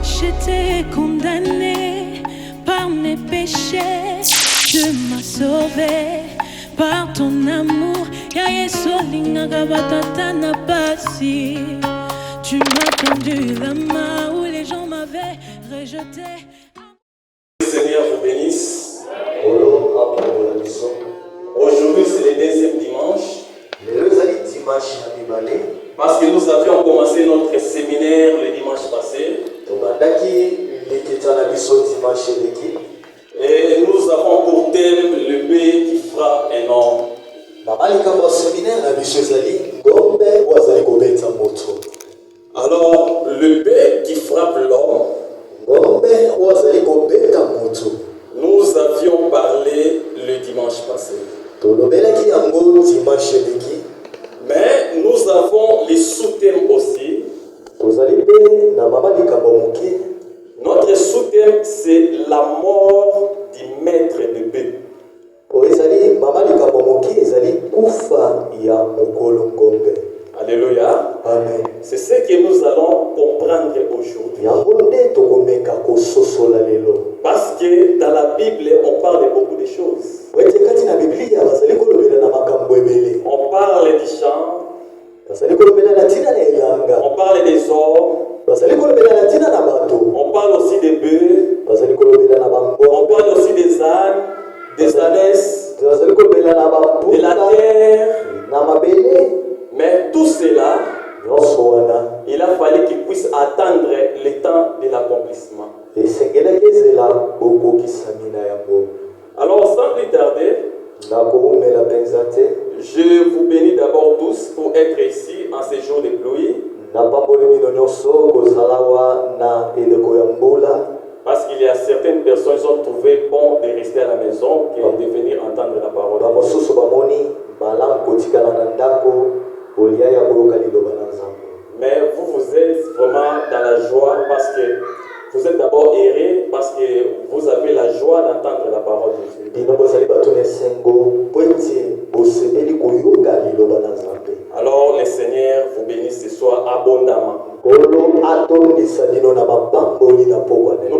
J'étais condamné par mes péchés, tu m'as sauvé par ton amour. Tu m'as tendu la main où les gens m'avaient rejeté. Que le Seigneur vous bénisse. Aujourd'hui c'est le deuxième dimanche. Parce que nous avions commencé notre séminaire le dimanche passé. Et nous avons pour thème le B qui fera un homme. Alors, le B qui frappe l'homme, nous avions parlé le dimanche passé. Mais nous avons les sous-thèmes aussi. Notre sous-thème, c'est la mort du maître de B. Alléluia. Amen. C'est ce que nous allons comprendre aujourd'hui. Parce que dans la Bible, on parle de beaucoup de choses. On parle du chant. On parle des hommes. On parle aussi des bœufs. On parle aussi des ânes, des ânesses, de la terre. Mais tout cela, il a fallu qu'il puisse attendre le temps de l'accomplissement. Alors, sans plus tarder, je vous bénis d'abord tous pour être ici en ce jour de pluie. Parce qu'il y a certaines personnes qui ont trouvé bon de rester à la maison que de venir entendre la parole. Mais vous êtes vraiment dans la joie parce que vous êtes d'abord errés, parce que vous avez la joie d'entendre la parole de Dieu. Alors le Seigneur vous bénisse ce soir abondamment. Nous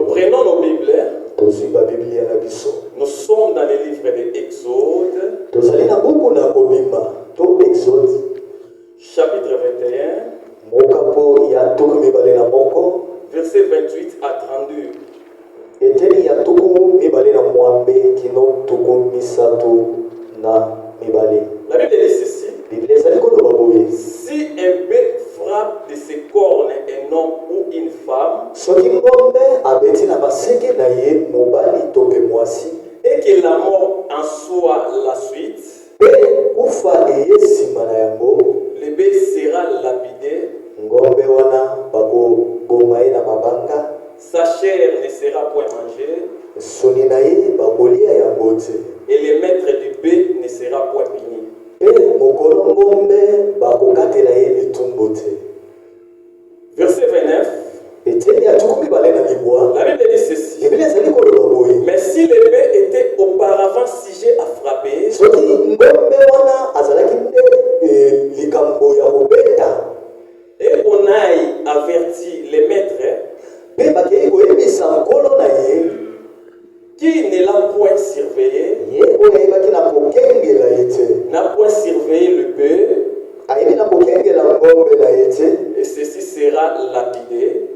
prenons nos Bibles. Nous sommes dans le livre de Exode. Chapitre 21. Verset 28 à 32. La Bible dit ceci. Si un bœuf frappe de ses cornes un homme ou une femme, et que la mort en soit la suite, le bœuf sera lapidé, sa chair ne sera point mangée, et le maître du bœuf ne sera point puni. Verset 29. La Bible dit ceci. Mais si le bœuf était auparavant sujet à frapper, et qu'on aille avertir les maîtres qui ne l'a point surveillé, n'a point surveillé le bœuf, et ceci sera lapidé.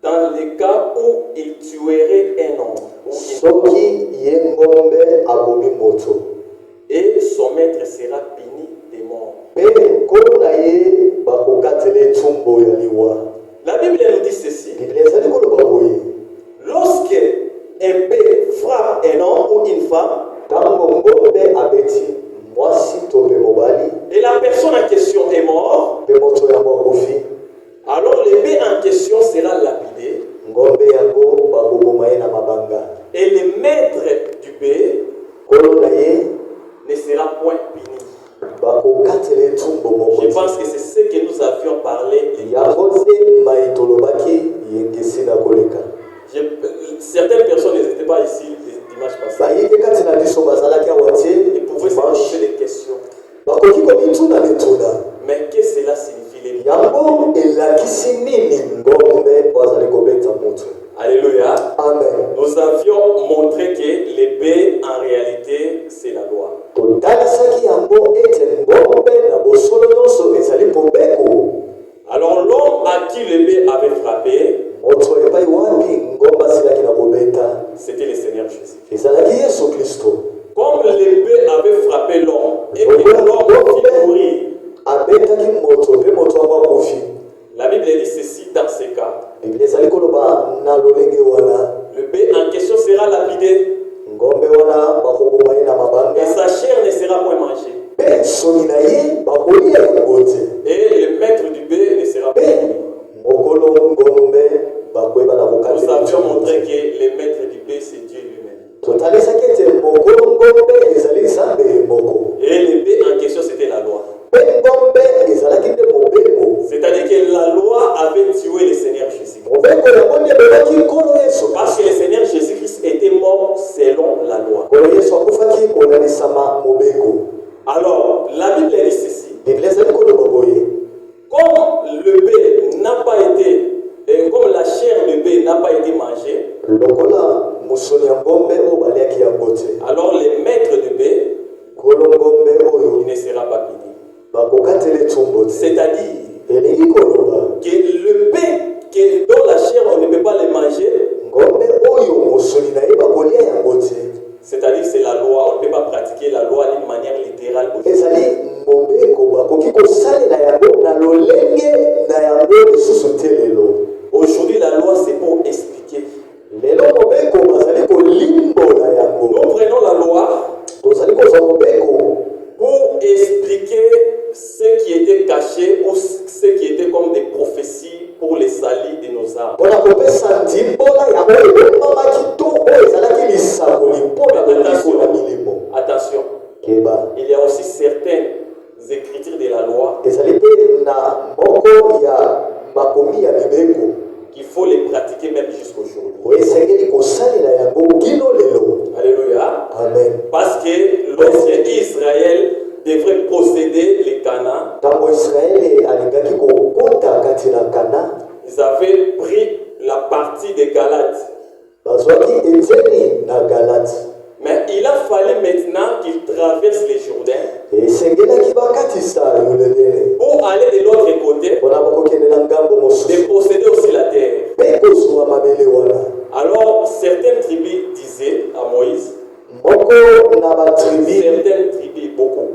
Dans le cas où il tuerait un homme, et son maître sera puni de mort. La Bible nous dit ceci. Lorsque un bœuf frappe un homme ou une femme, et la personne en question est morte, alors le bœuf en question sera lapidé, et le maître du bœuf ne sera point puni. Je pense que c'est ce montré que le maître du B, c'est Dieu lui-même. Et le B en question, c'était la loi. C'est-à-dire que la loi avait tué le Seigneur Jésus-Christ. Parce que le Seigneur Jésus-Christ était mort selon la loi. Alors, la Bible dit ceci. Comme le B n'a pas été, comme la chair de B n'a pas été mangée, alors le maître de B, il ne sera pas puni. C'est-à-dire que le B dont la chair on ne peut pas le manger, c'est-à-dire c'est la loi, on ne peut pas pratiquer la loi d'une manière littérale. Aujourd'hui la loi c'est pour expliquer. Nous prenons la loi pour expliquer ce qui était caché ou ce qui était comme des prophéties pour les salis de nos âmes. Attention, il y a aussi certaines écritures de la loi qu'il faut les pratiquer même jusqu'aujourd'hui. Alléluia. Amen. Parce que lorsque Israël devrait posséder les Canaan, ils avaient pris la partie des Galates. Mais il a fallu maintenant qu'ils traversent les Jourdains pour aller de l'autre côté, de posséder aussi la terre. Alors certaines tribus disaient à Moïse, certaines tribus, beaucoup,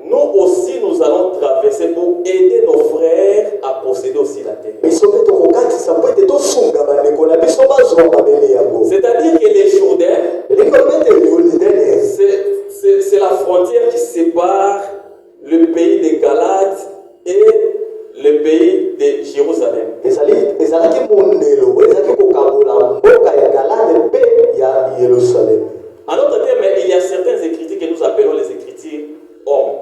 nous aussi nous allons traverser pour aider nos frères à posséder aussi la terre. C'est-à-dire que les Jourdains, c'est la frontière qui sépare le pays des Galates et le pays de Jérusalem. En d'autres termes, il y a certaines écritures que nous appelons les écritures hommes.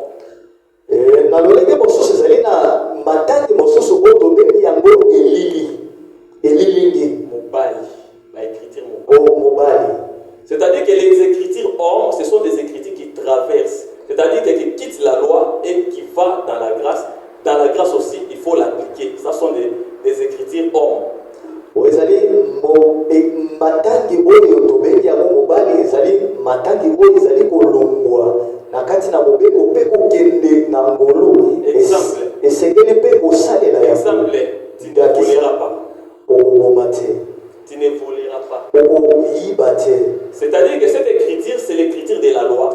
C'est-à-dire que les écritures hommes, ce sont des écritures qui traversent. C'est-à-dire qui quittent la loi et qui vont dans la grâce. Dans la grâce aussi, il faut l'appliquer. Ce sont des écritures hommes. Exemple, tu ne voleras pas. Tu ne voleras pas. C'est-à-dire que cette écriture, c'est l'écriture de la loi.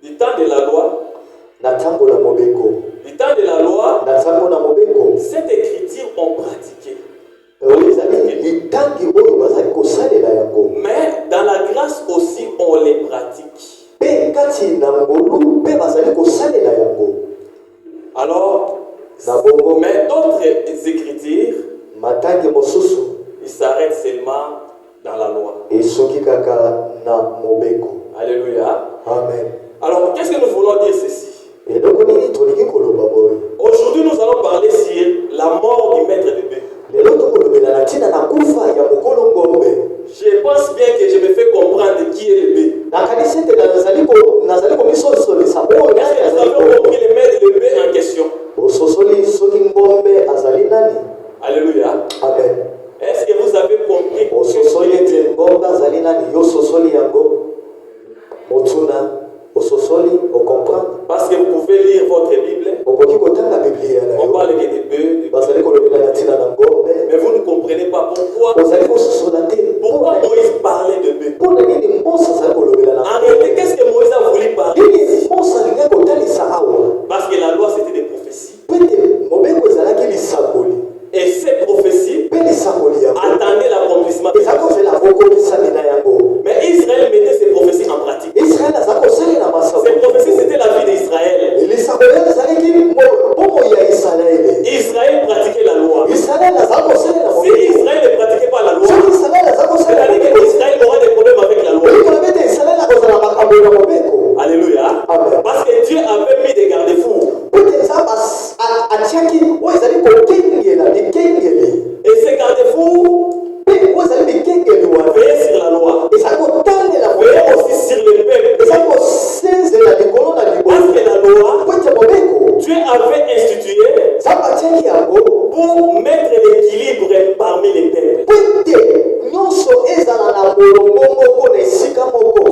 Du temps de la loi, cette écriture on pratiquait. Mais dans la grâce aussi, on les pratique. Alors, mais d'autres écritures, ils s'arrêtent seulement dans la loi. Alléluia. Amen. Alors, qu'est-ce que nous voulons dire ceci? Aujourd'hui, nous allons parler sur la mort du maître de B. Je pense bien que je me fais comprendre qui est le B. Est-ce que vous avez compris le maître de B en question? Alléluia. Amen. Est-ce que vous avez compris parce que vous pouvez lire votre Bible. On parle de bœufs, mais vous ne comprenez pas pourquoi Moïse parlait de bœufs. En réalité, qu'est-ce que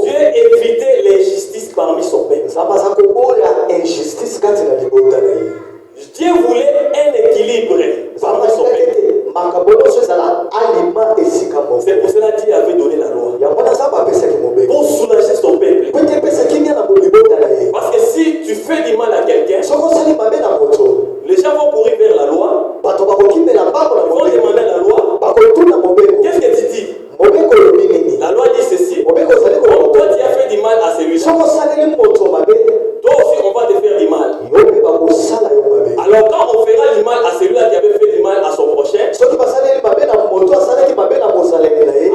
Dieu évitait l'injustice parmi son peuple. Dieu voulait un équilibre parmi son peuple. C'est pour cela que Dieu avait donné la loi. Pour soulager son peuple. Parce que si tu fais du mal à quelqu'un, les gens vont courir vers la loi. Ils vont demander la loi. Qu'est-ce que tu dis? La loi dit ceci. Toi, tu as fait du mal à celui-là. Toi aussi, on va te faire du mal. Alors, quand on fera du mal à celui-là qui avait fait du mal à son prochain,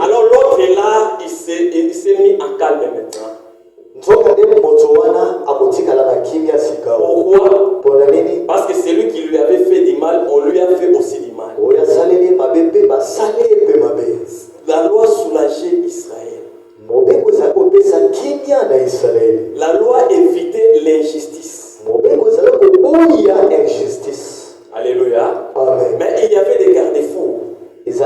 alors l'autre est là, il s'est mis en calme maintenant. Pourquoi? Parce que celui qui lui avait fait du mal, on lui a fait aussi du mal. La loi soulageait Israël. La loi évitait l'injustice. Alléluia. Amen. Mais il y avait des garde-fous. Il y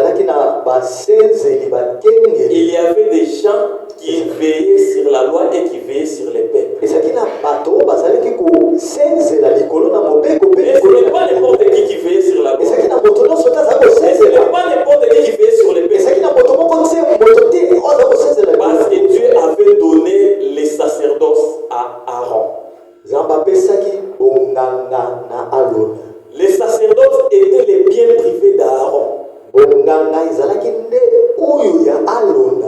avait des gens qui veillaient sur la loi et qui veillaient sur les peuples. Et ce n'est pas n'importe qui veillait sur la loi. Et ce n'est pas n'importe qui veillait sur les peuples. Parce que Dieu avait donné les sacerdoces à Aaron. Les sacerdoces étaient les biens privés d'Aaron.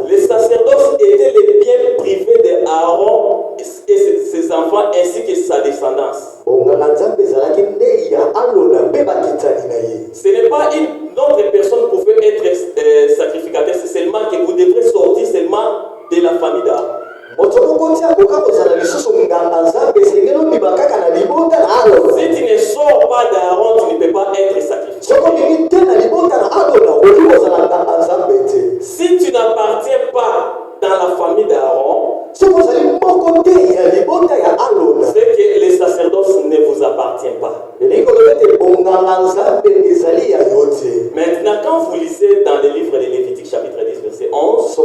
Les sacerdoces étaient les biens privés d'Aaron et ses enfants ainsi que sa descendance. Ce n'est pas une autre personne qui pouvait être sacrificateur, c'est seulement que vous devrez sortir seulement de la famille d'Aaron. Si tu ne sors pas d'Aaron, tu ne peux pas être sacrifié. Si tu n'appartiens pas dans la famille d'Aaron, c'est que les sacerdoces ne vous appartiennent pas. Maintenant, quand vous lisez dans le livre de Lévitique chapitre 10 verset 11,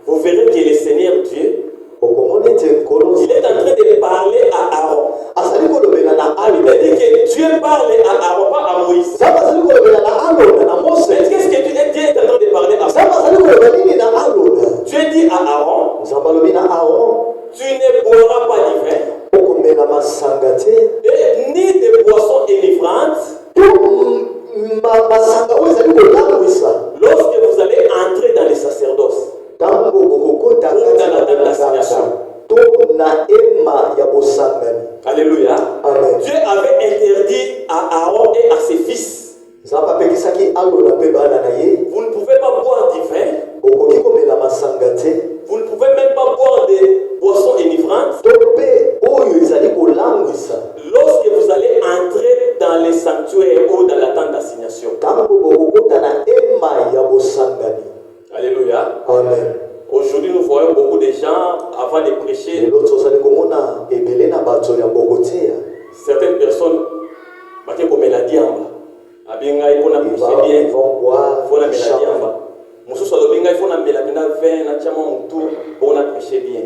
vous verrez que le Seigneur Dieu, il est en train de parler à Aaron. Il dit que Dieu parle à Aaron, pas à Moïse. Mais qu'est-ce que Dieu est en train de parler à Aaron? Dieu dit à Aaron, tu ne boiras pas du vin, ni de boissons énivrantes, lorsque vous allez entrer dans les sacerdoces, ou dans la table d'assignation. Alléluia. Amen. Dieu avait interdit à Aaron et à ses fils. Vous ne pouvez pas boire du vin. Vous ne pouvez même pas boire des boissons énivrantes. Lorsque vous allez entrer dans les sanctuaires ou dans la tente d'assignation. Alléluia. Amen. Aujourd'hui, nous voyons beaucoup de gens, avant de prêcher, certaines personnes, comme la diamba, il faut la prêcher bien, il faut la diamba. Il faut la prêcher bien.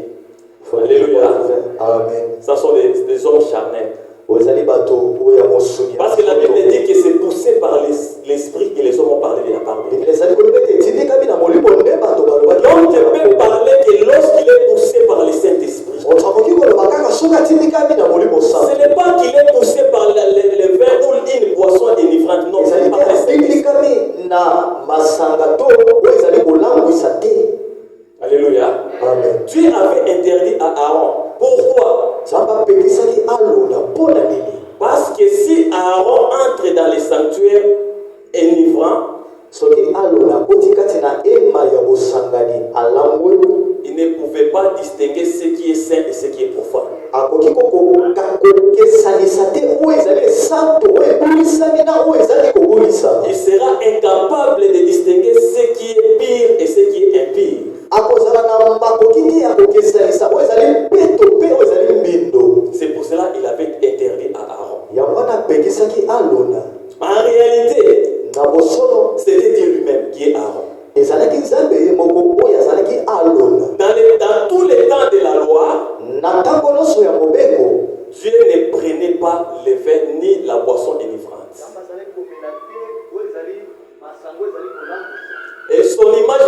Alléluia. Amen. Ça sont des hommes charnels. Parce que la Bible dit que c'est poussé par l'esprit que les hommes ont parlé de la part de Dieu. Donc je peux parler que lorsqu'il est poussé par le Saint-Esprit, ce n'est pas qu'il est poussé par le vin ou une boisson délivrante, non, c'est par le Saint-Esprit. Alléluia. Amen. Dieu avait interdit à Aaron. Pourquoi? Parce que si Aaron entre dans les sanctuaires enivrants, il ne pouvait pas distinguer ce qui est saint et ce qui est profane. Il sera incapable de distinguer ce qui est pire et ce qui est impire. C'est pour cela qu'il avait interdit à Aaron. En réalité, c'était Dieu lui-même qui est Aaron.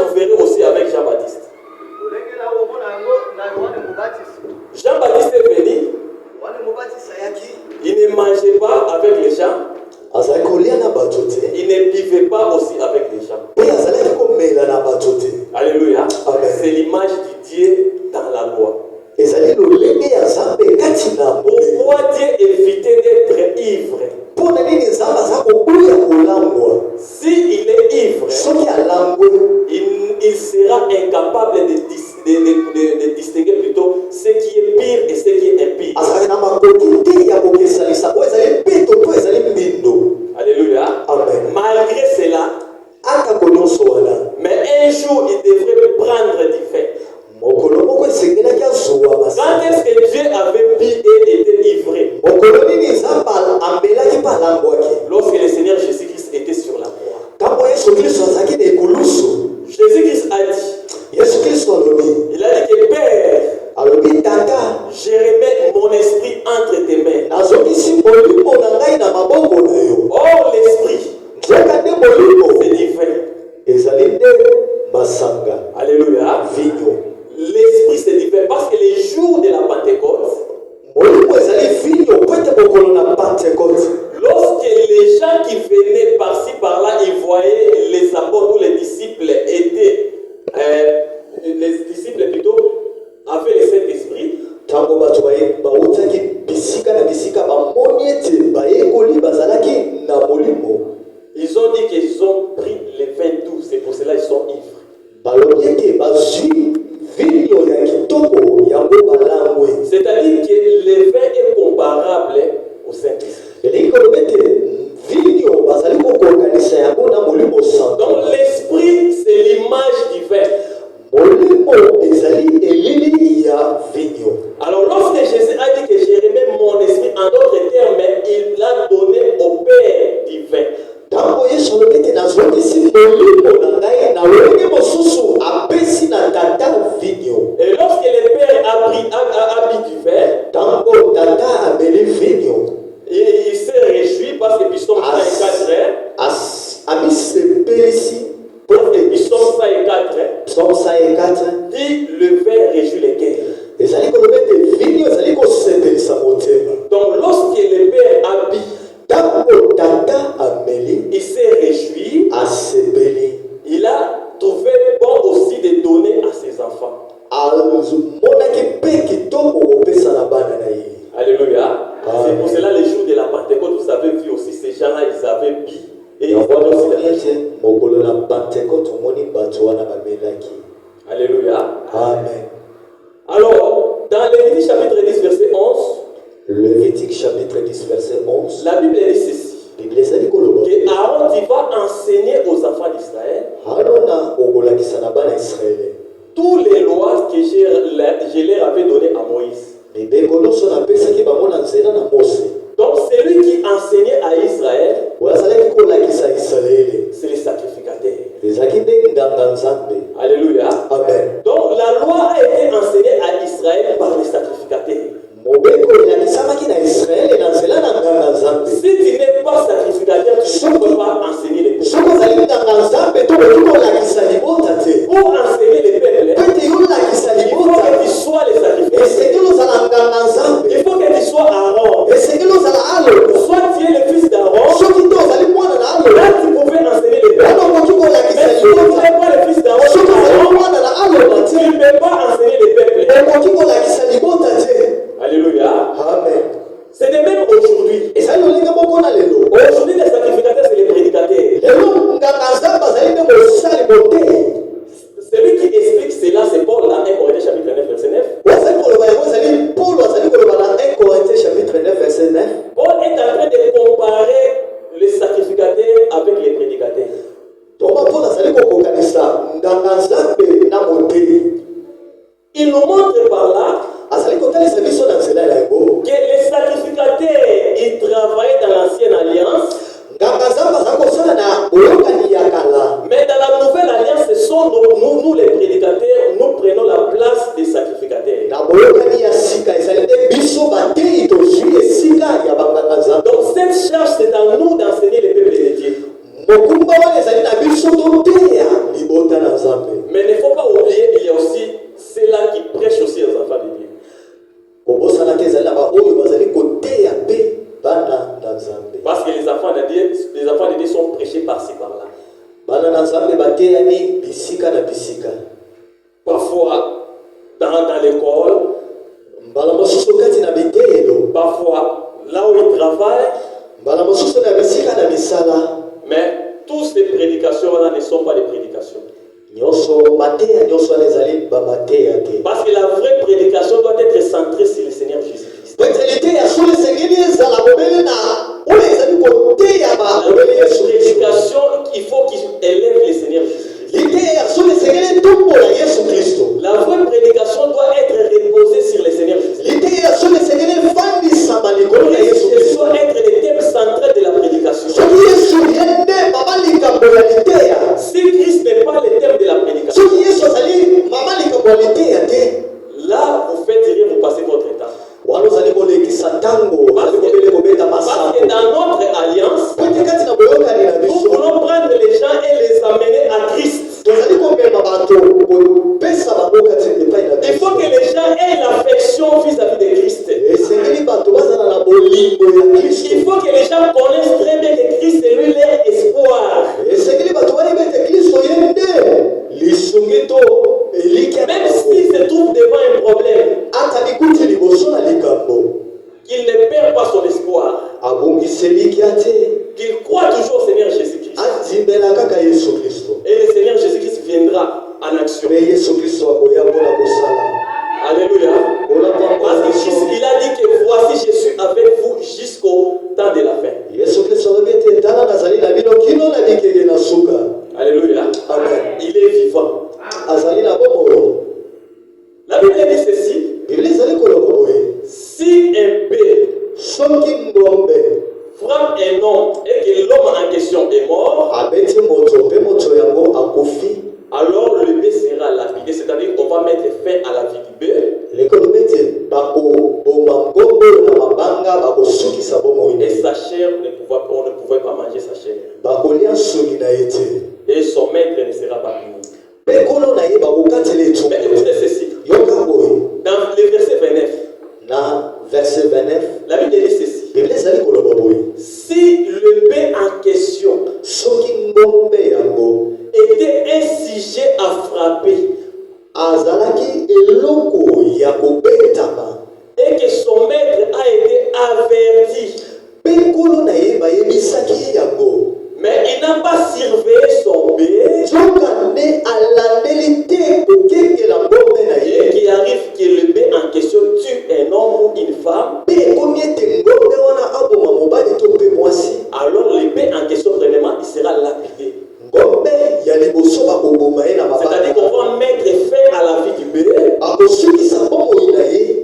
vous verrez aussi avec Jean-Baptiste. Jean-Baptiste est venu. Il ne mangeait pas avec les gens. Il ne vivait pas aussi avec les gens. Alléluia. C'est l'image du Dieu dans la loi. Pourquoi Dieu évitait d'être ivre? S'il est ivre, il sera incapable de distinguer plutôt ce qui est pire et ce qui est impie. Alléluia. Amen. Malgré cela, mais un jour il devrait prendre du vin. Quand est-ce que Dieu avait bu et était ivré? Lorsque le Seigneur Jésus-Christ était sur la croix. Jésus-Christ a dit, il a dit que Père, je remets mon esprit entre tes mains. Or l'esprit, c'est divin. Alléluia. L'esprit c'est divin parce que les jours de la Pentecôte, lorsque les gens qui venaient par-ci par-là, ils voyaient les apôtres ou les disciples étaient, les disciples plutôt, avaient le Saint-Esprit. Ils ont dit qu'ils ont pris les vins doux, c'est pour cela qu'ils sont ivres. C'est-à-dire que le vin est comparable au Saint-Esprit. Donc l'esprit, c'est l'image du vin. Alors lorsque Jésus a dit que je remets mon esprit, en d'autres termes, il l'a donné au Père du vin. Et lorsque le Père a bu du vin, il s'est réjoui parce que Psaume 104 dit le vin réjouit les cœurs. Donc lorsque le Père a bu, il s'est réjoui, il a trouvé bon aussi de donner à ses enfants. Alléluia. C'est pour cela les jours de la Pentecôte, vous avez vu aussi ces gens-là, ils avaient bu et ils avaient aussi Alléluia. Amen. Alors, dans Lévitique chapitre 10, verset 11, la Bible dit ceci. Que Aaron va enseigner aux enfants d'Israël toutes les lois que je leur avais données à Moïse. Donc celui qui enseignait à Israël, c'est les sacrificateurs. Alléluia. Amen. Donc la loi a été enseignée à Israël par les sacrificateurs. Si tu n'es pas sacrificateur, tu ne peux pas enseigner les peuples. Pour enseigner les peuples, il faut que tu sois les sacrificateurs. Il faut que tu sois Aaron. Soit tu es le fils d'Aaron, là tu pouvais enseigner les peuples. Mais si tu n'es pas le fils d'Aaron, tu ne peux pas enseigner les peuples. Alléluia. Amen. C'est de même aujourd'hui. Aujourd'hui, les sacrificateurs, c'est les prédicateurs. Celui qui explique cela, c'est Paul dans 1 Corinthiens chapitre 9, verset 9. Paul est en train de comparer les sacrificateurs avec les prédicateurs. Il nous montre par là que les sacrificateurs, ils travaillaient dans l'ancienne alliance. Mais dans la nouvelle alliance, ce sont nous les prédicateurs, nous prenons la place des sacrificateurs. Donc cette charge, c'est à nous d'enseigner les peuples de Dieu. Mais il ne faut pas oublier, il y a aussi ceux-là qui prêchent aussi aux enfants de Dieu. Parce que les enfants de Dieu sont prêchés par-ci, par-là. Parfois dans l'école, parfois là où ils travaillent, mais toutes ces prédications-là ne sont pas des prédications. Parce que la vraie prédication doit être centrée sur le Seigneur Jésus-Christ. La prédication, il faut qu'il élève le Seigneur Jésus-Christ. La vraie prédication doit être reposée sur le Seigneur Jésus-Christ. Ce doit être le thème central de la prédication. Si Christ n'est pas le thème de la prédication, là vous faites rien, vous passez votre temps. Parce que dans notre alliance, nous voulons prendre les gens et les amener à Christ. Il faut que les gens aient l'affection vis-à-vis de Christ. Il faut que les gens connaissent très bien que Christ est lui leur espoir. Même s'ils se trouvent devant un problème, qu'il ne perd pas son espoir, qu'il croit toujours au Seigneur Jésus-Christ. Et le Seigneur Jésus-Christ viendra en action. Alléluia. Parce que Christ, il a dit que voici je suis avec vous jusqu'au temps de la fin. Alléluia. Amen. Il est vivant. La Bible dit ceci. Si un bœuf frappe un homme et que l'homme en question est mort, alors le bœuf sera lapidé, c'est-à-dire qu'on va mettre fin à la vie du bœuf. Et sa chair, on ne pouvait pas manger sa chair. Et son maître ne sera pas puni. Mais écoutez ceci. Dans le verset 29, la Bible dit ceci. Si le bœuf en question était un sujet à frapper, et que son maître a été averti, mais il n'a pas surveillé son bœuf, et qu'il arrive que le bœuf en question tue un homme ou une femme, alors le bœuf en question, premièrement, il sera lapidé. C'est-à-dire qu'on va mettre fin à la vie du bœuf,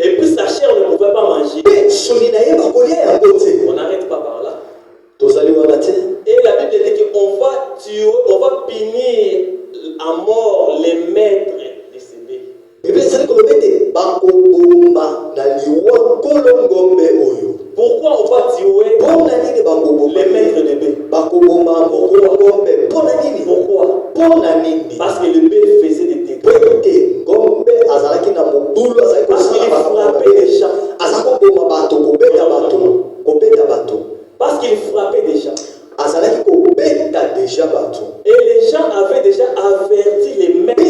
et puis sa chair ne pouvait pas manger. On n'arrête pas par là. Et la Bible dit qu'on va tuer, on va punir à mort les maîtres de ces bœufs. Pourquoi on va tuer les maîtres de bœufs? Pourquoi? Parce que le bœuf faisait des dégâts. Parce qu'il frappait les gens. Parce qu'il frappait des gens. Et les gens avaient déjà averti les maîtres de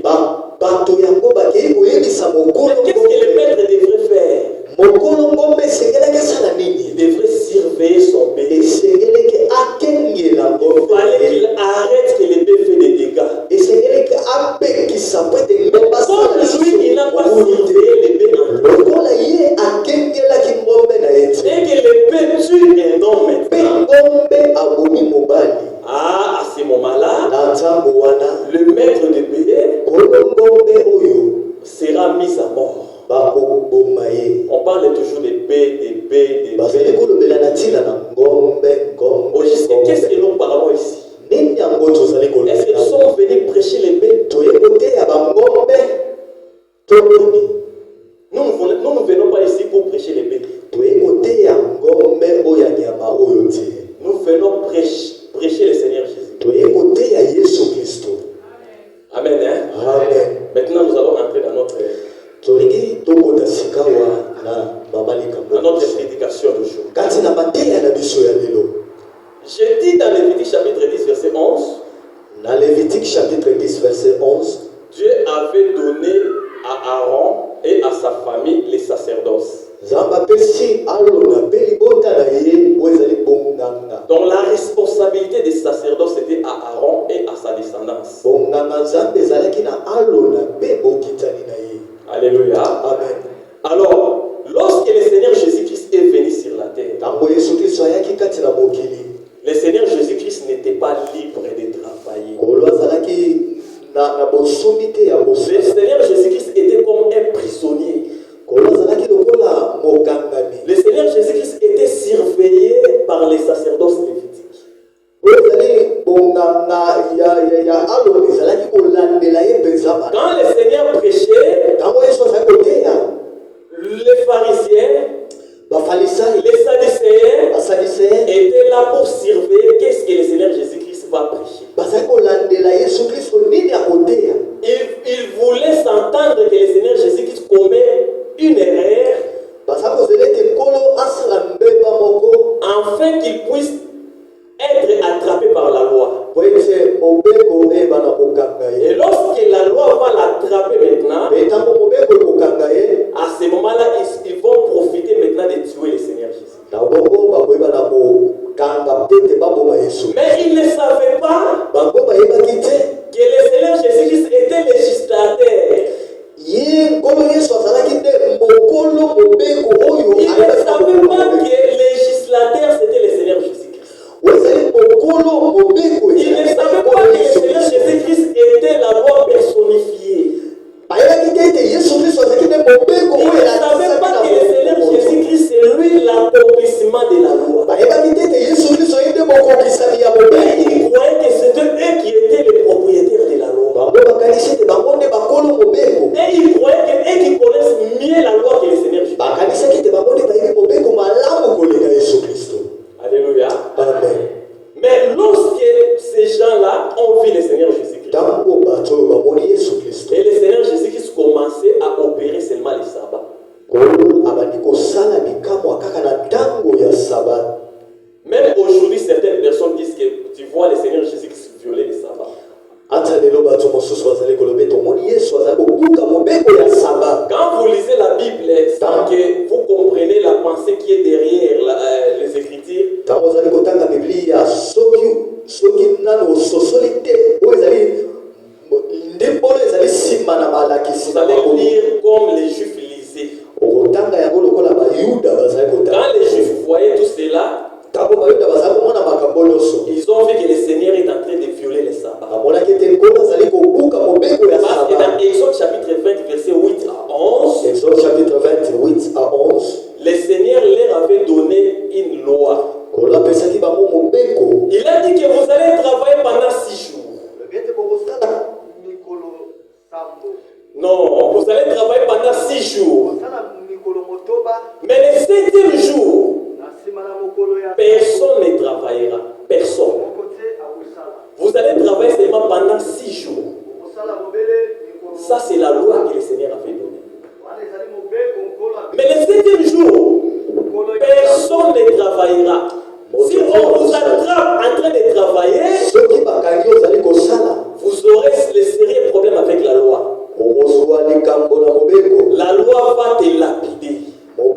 bœufs. Qu'est-ce que le maître devrait faire? Il devrait surveiller son bœuf. Il fallait qu'il arrête que le bœuf fait des dégâts. Comme lui, il n'a pas surveillé les bœufs en lui. Et que le bœuf tue un homme maintenant. À ce moment-là, le maître de bœuf sera mis à mort. On parle toujours des bœufs, des bœufs. Qu'est-ce que nous parlons ici? Est-ce que nous sommes venus prêcher les bœufs? Nous ne venons pas ici pour prêcher les bœufs. Nous venons prêcher le Seigneur Jésus. chapitre 10, verset 11. Dieu avait donné à Aaron et à sa famille les sacerdoces. Donc la responsabilité des sacerdoces était à Aaron et à sa descendance. Alléluia. Amen. Alors, lorsque le Seigneur Jésus-Christ est venu sur la terre, le Seigneur Jésus-Christ n'était pas libre de travailler. Le Seigneur Jésus-Christ était comme un prisonnier. Le Seigneur Jésus-Christ était surveillé par les sacerdoces lévitiques. Quand le Seigneur prêchait, les pharisiens, les sadducéens étaient là pour surveiller qu'est-ce que le Seigneur Jésus-Christ va prêcher. Ils voulaient s'entendre que le Seigneur Jésus-Christ commet une erreur afin qu'il puisse être attrapé par la loi. Et lorsque la loi va l'attraper maintenant, à ce moment-là, ils vont profiter maintenant de tuer le Seigneur Jésus. Mais ils ne savaient pas que le Seigneur Jésus-Christ était législateur. Ils ne savaient pas que le législateur c'était le Seigneur Jésus-Christ. Ils ne savaient pas que le Seigneur Jésus-Christ était la loi personnifiée. Ils ne savaient pas que le Seigneur Jésus-Christ c'est lui l'accomplissement de la loi. Ils croyaient que c'était eux qui étaient les propriétaires de la loi. Et ils croyaient que eux qui connaissent mieux la loi que le Seigneur Jésus-Christ. Alléluia. Amen. Mais lorsque ces gens-là ont vu le Seigneur Jésus-Christ, et le Seigneur Jésus-Christ commençait à opérer seulement les sabbats. Même aujourd'hui, certaines personnes disent que tu vois le Seigneur Jésus-Christ violer les sabbats. Quand vous lisez la Bible, sans que vous comprenez la pensée qui est derrière les Écritures, vous allez lire comme les Juifs lisaient. Quand les Juifs voyaient tout cela, ils ont vu que le Seigneur est en train de violer les sabbats. Parce que dans Exode chapitre 20, verset 8 à 11, le Seigneur leur avait donné une loi. Il a dit que vous allez travailler pendant 6 jours. Non, vous allez travailler pendant 6 jours. Mais le 7e jour, personne ne travaillera. Personne. Vous allez travailler seulement pendant 6 jours. Ça, c'est la loi que le Seigneur avait donnée. Mais le 7e jour, personne ne travaillera. Si on vous attrape en train de travailler, vous aurez le sérieux problème avec la loi. La loi va te lapider. On va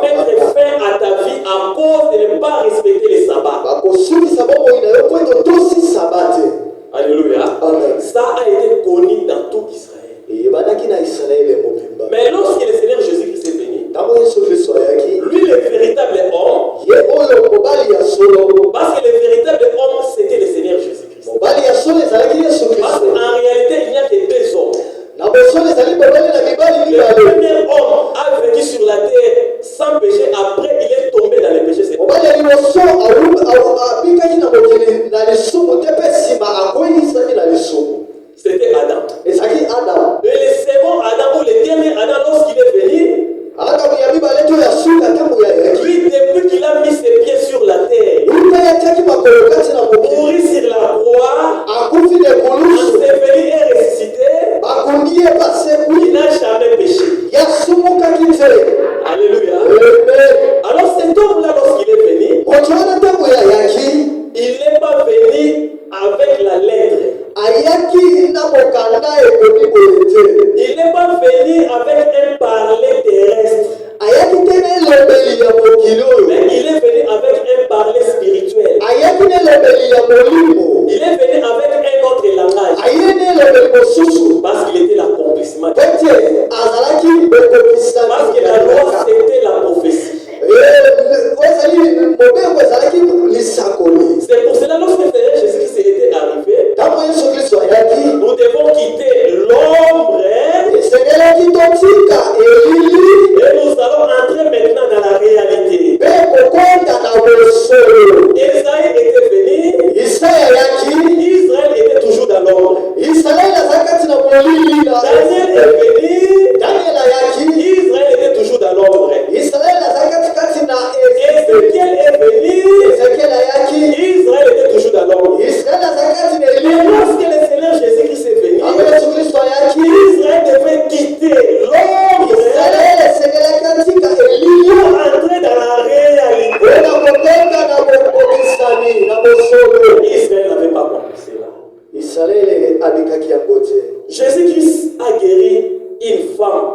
mettre fin à ta vie à cause de ne pas respecter les sabbats. Alléluia. Ça a été connu dans tout Israël. Mais lorsque le Seigneur Jésus-Christ est venu, lui le véritable homme, parce que le véritable homme c'était le Seigneur Jésus-Christ. Parce qu'en réalité il n'y a que 2 hommes. Le premier homme a vécu sur la terre sans péché, après il est tombé dans le péché. C'était Adam. Et le second Adam, ou le dernier Adam, lorsqu'il est venu, lui, depuis qu'il a mis ses pieds sur la terre, mourir sur la croix, enseveli et ressuscité, il n'a jamais péché. Il n'est pas venu avec un parler terrestre. Mais il est venu avec un parler spirituel. Il est venu avec un autre langage. Parce qu'il était l'accomplissement. Parce que la loi, c'était la prophétie. C'est pour cela, lorsque le Seigneur Jésus-Christ était arrivé, nous devons quitter l'ombre et nous allons entrer maintenant dans la réalité. Isaïe était venu, Israël était toujours dans l'ombre. Daniel est venu, Israël était toujours dans l'ombre. Ézéchiel est venu, Israël était toujours dans l'ombre. Mais lorsque le Seigneur Jésus-Christ est venu, Israël devait quitter l'ombre pour entrer dans la réalité. Israël n'avait pas compris cela. Jésus-Christ a guéri une femme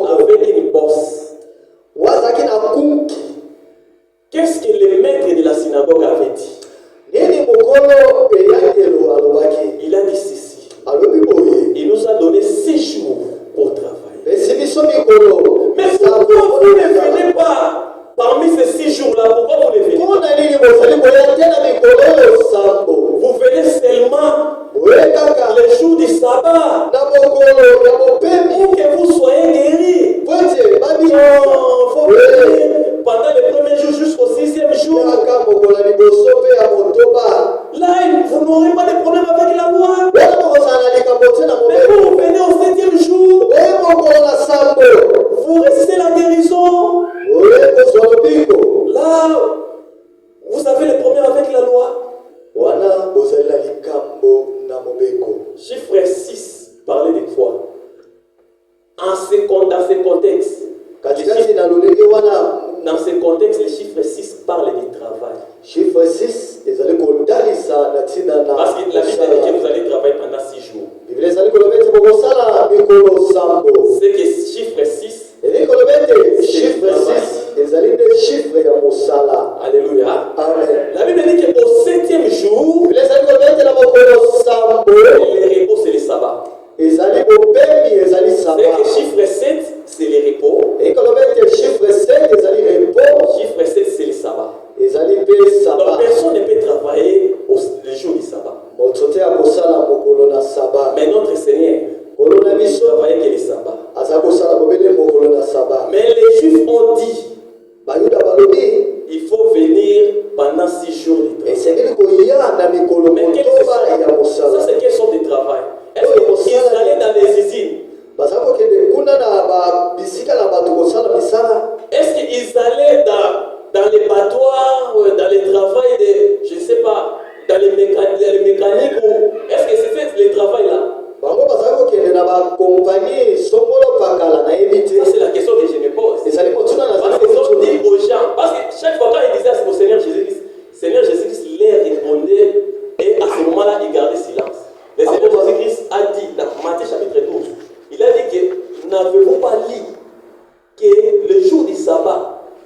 avec une bosse. Qu'est-ce que le maître de la synagogue avait dit? Il a dit ceci. Il nous a donné 6 jours pour travailler. Mais pourquoi vous ne venez pas parmi ces 6 jours-là? Pourquoi vous ne venez pas? Vous venez seulement le jour du sabbat pour que vous soyez guéris. Faut venir pendant le premier jour jusqu'au 6e jour. Là, vous n'aurez pas de problème avec la loi. Mais quand vous venez au 7e jour, vous récitez la guérison. Là, vous avez le problème avec la loi. Chiffre 6 parlait de quoi? Dans ce contexte, le chiffre 6 parle du travail. Chiffre 6, parce que la Bible dit que vous allez travailler pendant 6 jours. C'est que chiffre 6, alléluia. La Bible dit qu'au 7e jour, le repos c'est le sabbat. C'est que chiffre 7 c'est le repos. Chiffre 7 c'est le sabbat. Donc personne ne peut travailler le jour du sabbat. Mais notre Seigneur travaillait que le sabbat. Mais les Juifs ont dit il faut venir pendant 6 jours de travail. Mais ça c'est quelle sorte de travail? Est-ce qu'ils allaient dans les usines? Est-ce qu'ils allaient dans les battoirs, dans les travail de, je ne sais pas, dans les mécaniques ou est-ce que c'était le travail là? Ça c'est la question que je me pose. Parce qu'ils ont dit aux gens, parce que chaque fois quand ils disaient au Seigneur Jésus-Christ leur répondait et à ce moment-là il gardait silence. Le Seigneur Jésus-Christ a dit dans Matthieu chapitre 12, il a dit que n'avez-vous pas lu que le jour du sabbat,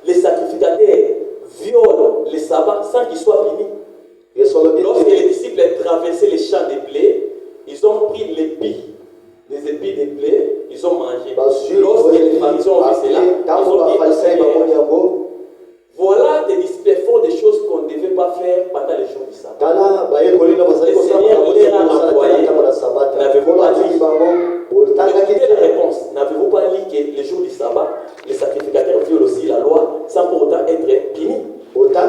les sacrificateurs violent le sabbat sans qu'ils soient punis? Lorsque les disciples traversaient les champs de blé, ils ont pris les épis de blé, ils ont mangé. Lorsque les pharisiens ont vu cela, ils ont dit voilà des disciples font des choses qu'on ne devait pas faire pendant les jours du sabbat. Le Seigneur leur a envoyé. N'avez-vous pas dit? Écoutez la réponse. N'avez-vous pas dit que le jour du sabbat, les sacrificateurs violent aussi la loi sans pour autant être punis? Comment les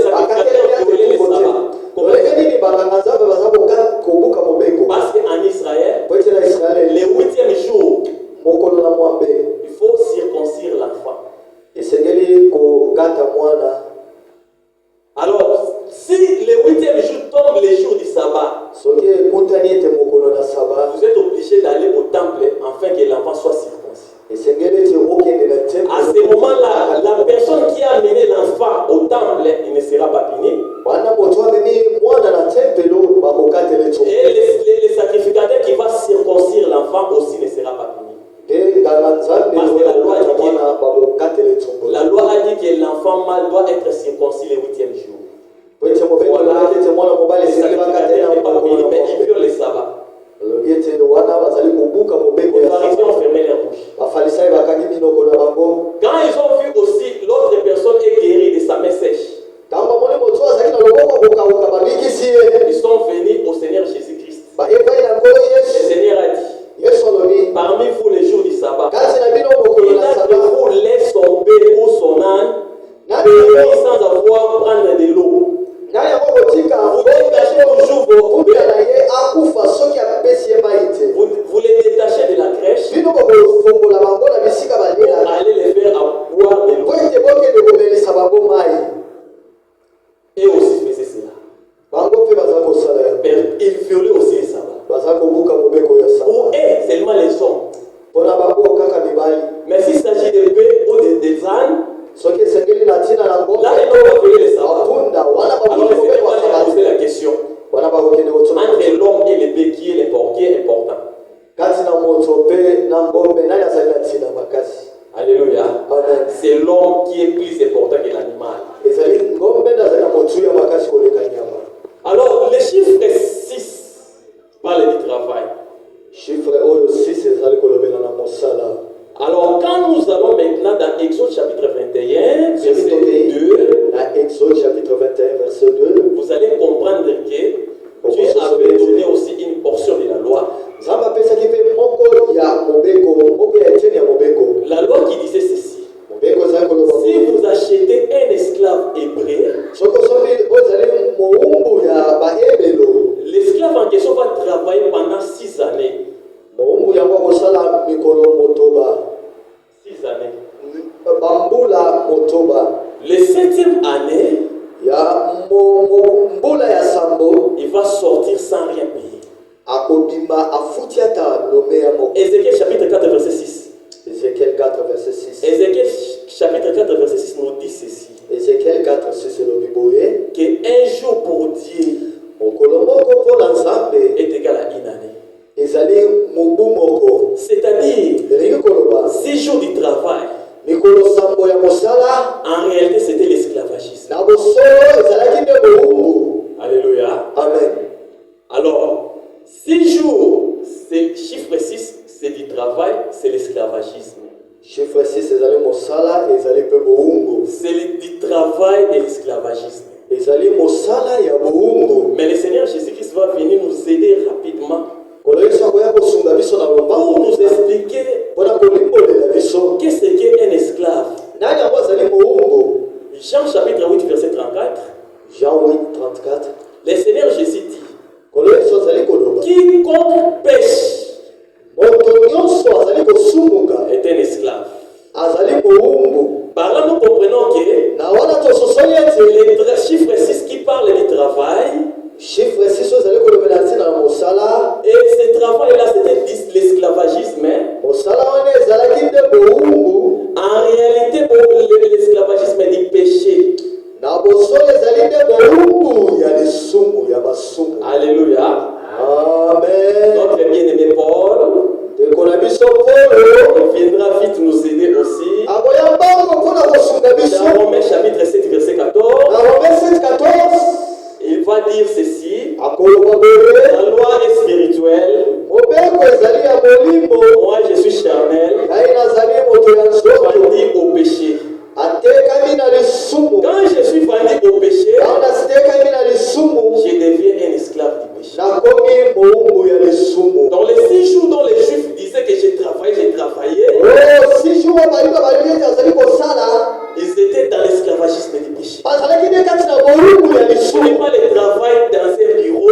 sacrificateurs violaient le sabbat? Parce qu'en Israël, le 8e jour, il faut circoncire l'enfant. Alors, si le 8e jour tombe le jour du sabbat, vous êtes obligé d'aller au temple afin que l'enfant soit circoncis. À ce moment-là, la personne qui a amené l'enfant au temple, il ne sera ils violaient aussi les sabbats. Pour eux, seulement les hommes. Mais s'il s'agit de bœufs ou des ânes, là, ils n'ont pas violé les sabbats. Alors, le Seigneur va leur poser la question. Entre l'homme et les bœufs, qui est important? Alléluia. C'est l'homme qui est plus important que l'animal. Alors, le chiffre 6 parle du travail. Alors, quand nous allons maintenant dans Exode chapitre 21, verset 2, Exode chapitre 21, verset 2, vous allez comprendre que Dieu avait donné aussi une portion de la loi. La loi qui disait ceci: si vous achetez un esclave hébreu, l'esclave en question va travailler pendant 6 années. 6 années. Les 7e année, il va sortir sans rien payer. Ézéchiel chapitre 4 verset 6. Ézéchiel 4 verset 6. Ézéchiel chapitre 4 verset 6 nous dit ceci: Ézéchiel 4 6 qu'un jour pour Dieu est égal à une année. C'est-à-dire 6 jours du travail. En réalité, c'était l'esclavagisme. Alléluia. Amen. Alors, 6 jours, c'est chiffre 6, c'est du travail, c'est l'esclavagisme. Chiffre 6, c'est du travail et l'esclavagisme. Mais le Seigneur Jésus-Christ va venir nous aider rapidement pour nous expliquer qu'est-ce qu'est un esclave. Jean chapitre 8 verset 34. Jean 8, 34. Le Seigneur Jésus dit: quiconque pêche est un esclave. Par là, nous comprenons que le chiffre 6 qui parle du travail, chiffre 6, et ce travail-là, c'était l'esclavagisme. En réalité, l'esclavagisme est du péché. Alléluia. Amen. Notre bien-aimé Paul, il viendra vite nous aider aussi. Dans Romains chapitre 7 verset 14, il va dire ceci: la loi est spirituelle, moi je suis charnel, vendu au péché. Quand je suis vendu au péché, je deviens un esclave du péché. Dans les 6 jours dont les Juifs disaient que j'ai travaillé, ils étaient dans l'esclavagisme du péché. Ce n'est pas le travail dans un bureau,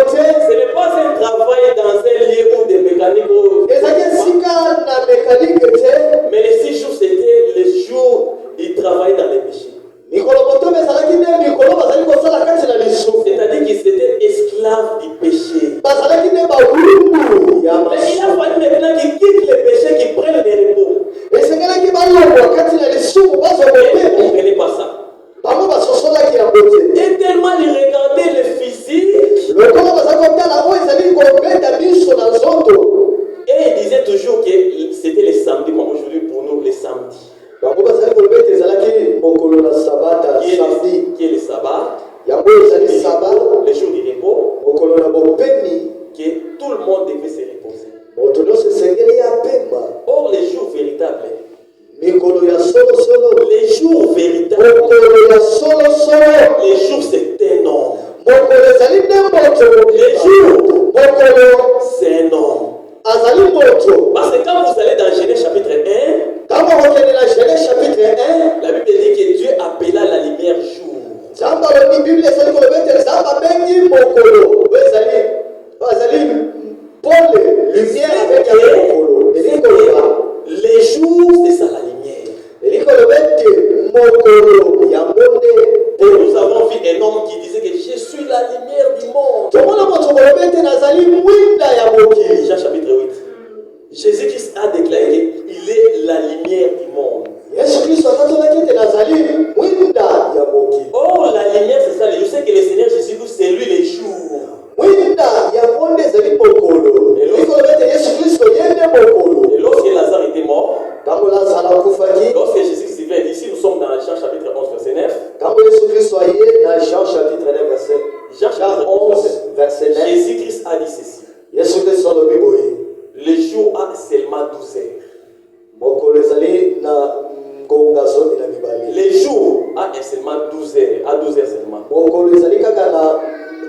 ce n'est pas un travail dans un lieu où des mécaniques. Mais les 6 jours, c'était les jours du travail dans les péchés. C'est-à-dire qu'ils étaient esclaves du péché. Mais il a fallu maintenant qu'ils quittent le péché, qu'ils prennent le repos. Et vous ne comprenez pas ça. Et tellement ils regardaient le physique, et ils disaient toujours que c'était les samedis, comme aujourd'hui pour nous, les samedis. Qui est le sabbat, les jours du repos, que tout le monde devait se reposer. Or, les jours véritables, les jours véritables, les jours c'est un homme. Les jours, c'est un homme. Parce que quand vous allez dans Genèse chapitre 1, la Bible dit que Dieu appela la lumière jour. Les jours, c'est ça la lumière. Et nous avons vu un homme qui disait que je suis la lumière. soyez dans Jean chapitre 1 verset Jean 11 verset 9. Jésus-Christ a dit ceci. Yesu Kristo alobi boye. Le jour a seulement 12 heures. Mokolo ezali na ngonga zomi na mibale. Le jour a seulement 12 heures. À 12 heures seulement. Mokolo ezali kaka na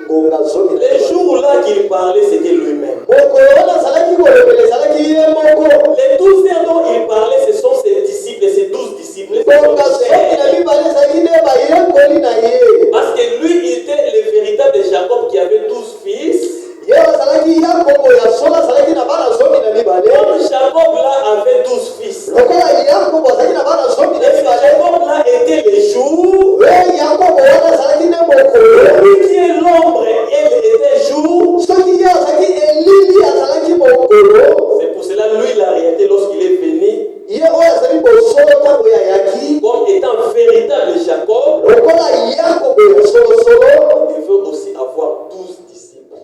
ngonga zomi na mibale. Le jour là qu'il parlait, c'était lui-même. Mokolo wana zalaki kolobela ezalaki ye moko. Les 12 heures dont il parlait, ce sont ses disciples, ses 12 disciples. Ngonga zomi na mibale ezalaki nde bayekoli na ye. Parce que lui, il était le véritable Jacob qui avait 12 fils. Comme Jacob là avait 12 fils. Jacob là était le jour. Lui qui est l'ombre, elle était jour. C'est pour cela lui il a arrêté lorsqu'il est venu. Comme étant véritable Jacob, il veut aussi avoir 12 disciples.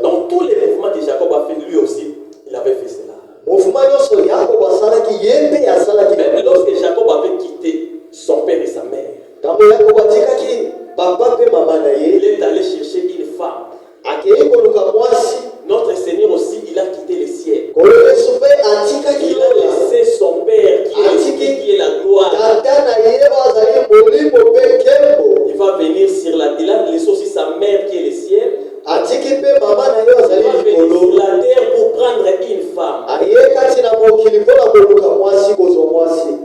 Dans tous les mouvements que Jacob a fait, lui aussi, il avait fait cela. Même lorsque Jacob avait quitté son père et sa mère, il est allé chercher une femme. Notre Seigneur aussi, il a quitté le ciel. Il a laissé son père qui est la gloire. Il va venir sur la terre. Il a laissé aussi sa mère qui est le ciel. Il va venir sur la terre pour prendre une femme.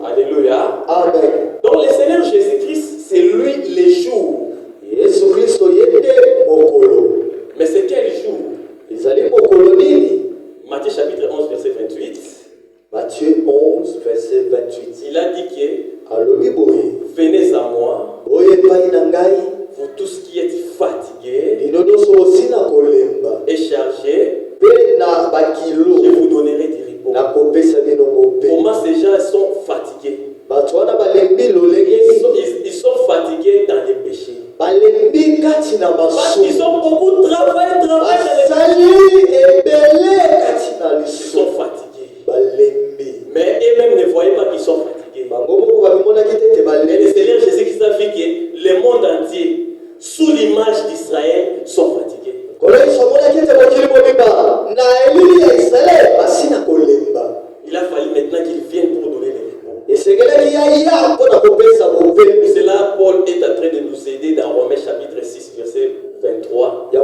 Alléluia. Amen. Donc le Seigneur Jésus-Christ, c'est lui le jour. Mais c'est quel jour? Matthieu chapitre 11 verset 28. Matthieu 11 verset 28. Il a dit que venez à moi, vous tous qui êtes fatigués et chargés, je vous donnerai du repos. Comment ces gens sont fatigués? Ils sont fatigués dans les péchés. Parce qu'ils ont beaucoup travaillé dans les péchés. Ils sont fatigués. Mais eux-mêmes ne voyaient pas qu'ils sont fatigués. Et le Seigneur Jésus-Christ a dit que le monde entier, sous l'image d'Israël, sont fatigués. Il a fallu maintenant qu'il vienne pour donner les repos. C'est là Paul est en train de nous aider dans Romains chapitre 6 verset 23. Il a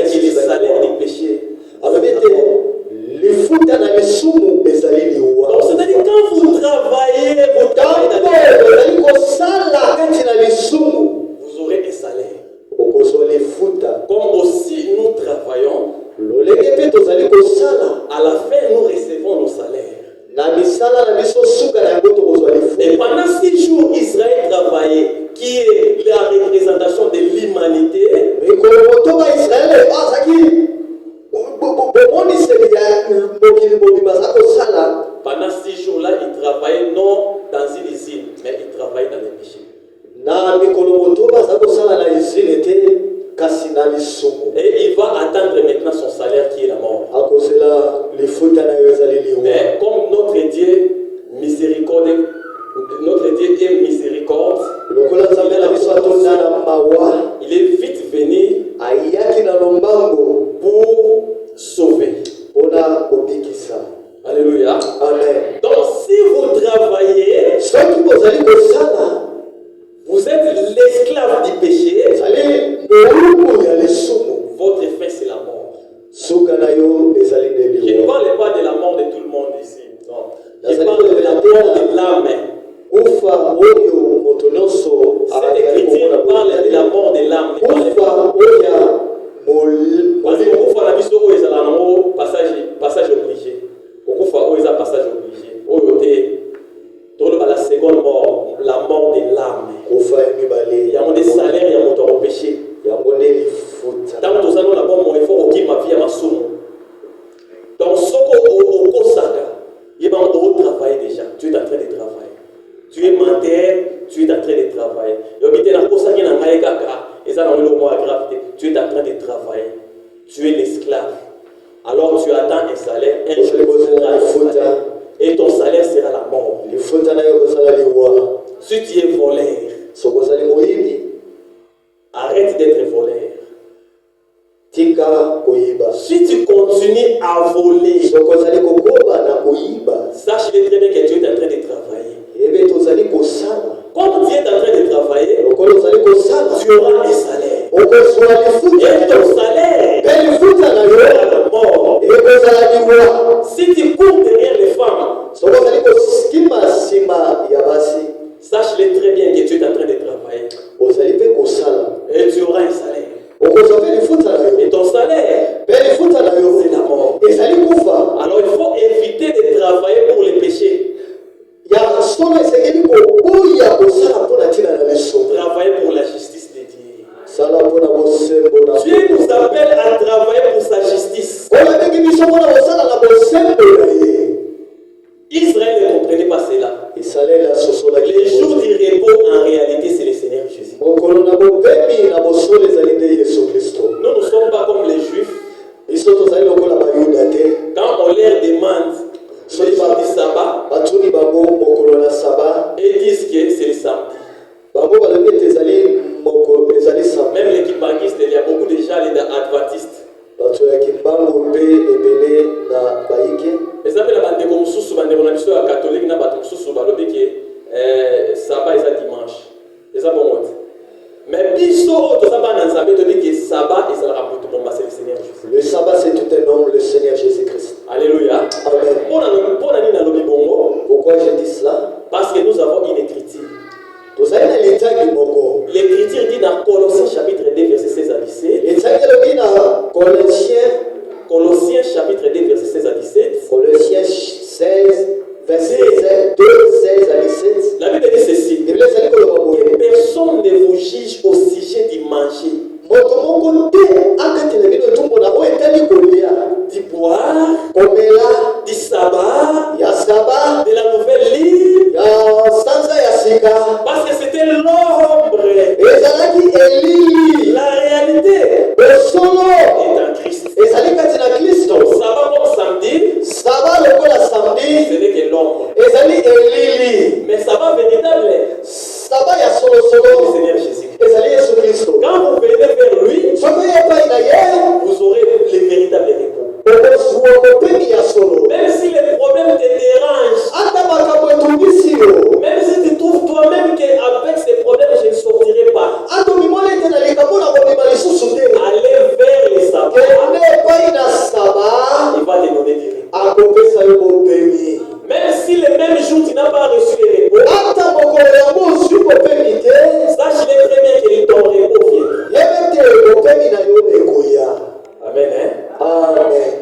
dit que le salaire du péché. Donc c'est-à-dire quand vous travaillez vous aurez un salaire. Comme aussi nous travaillons, à la fin nous recevons nos salaires. Et pendant 6 jours, Israël travaillait, qui est la représentation de l'humanité. Pendant 6 jours-là, il travaillait non dans une usine, mais il travaillait dans les péchés. Et il va attendre maintenant son salaire qui est la mort. Mais comme notre Dieu miséricorde, notre Dieu est miséricorde, il est vite venu pour sauver. Alléluia. Amen. Donc si vous travaillez, vous êtes l'esclave du péché, votre fin c'est la mort. Je ne parle pas de la mort de tout le monde ici. Non. Je parle de la mort de l'âme. Cette écriture parle de la mort de l'âme. Parce que beaucoup fois la mission où ils ont passage obligé. Beaucoup fois où ils ont passage obligé. Où la seconde mort, la mort de l'âme. Il y a des salaires, il y a mon péché. Tant que nous avons la bonne il faut qu'il m'a vie à ma somme. Donc, ce qu'on il va au travail déjà. Tu es en train de travailler. Tu es menteur, tu es en train de travailler. Tu es en train de travailler. Tu es l'esclave. Alors tu attends un salaire, un jour, et ton salaire sera la mort. Si tu es voleur, arrête d'être voleur. Si tu continues à voler, sache très bien que tu es en train de travailler. Comme tu es en train de travailler, tu auras un salaire. Et ton salaire sera la mort. Si tu cours derrière les femmes, sache très bien que tu es en train de travailler. Et tu auras un salaire. Et ton salaire, c'est la mort. Alors il faut éviter de travailler pour les péchés. Travailler pour la justice de Dieu. Dieu nous appelle à travailler pour sa justice. Israël ne comprenait pas cela. Les jours du repos, en réalité, c'est le Seigneur Jésus. Nous ne sommes pas comme les Juifs. Quand on leur demande le jour du sabbat, ils disent que c'est le samedi. Même les kibangistes, il y a beaucoup de gens les adventistes. Les appels à bande comme sous bande on catholique na bato sous balobi que sabbat est dimanche. C'est ça bon mot. Mais biso to sabbat na nzambe to dit que sabbat est la ramoto pour c'est le Seigneur Jésus. Le sabbat c'est tout un nom, le Seigneur Jésus-Christ. Alléluia. Amen. Pourquoi je dis cela? Parce que nous avons une écriture. L'écriture dit dans Colossiens chapitre 2 verset 16 à 17. Colossiens chapitre 2 verset 16 à 17. Colossiens 16 verset 2, 16 à 17. La Bible dit ceci. Que personne ne vous juge au sujet du manger, du boire, du sabbat, de la nouvelle ligne, parce que c'était l'ombre. La réalité est en Christ. Donc, sabbat comme samedi, ce n'est que l'ombre. Mais sabbat véritable, c'est le Seigneur Jésus. Quand vous venez vers lui, vous aurez le véritable repos. Même si les problèmes te dérangent, même si tu trouves toi-même qu'avec ces problèmes je ne sortirai pas, allez vers les sabbats, il va te donner du repos. Même si le même jour tu n'as pas reçu le repos, sache très bien que ton repos vient. Amen. Hein? Amen.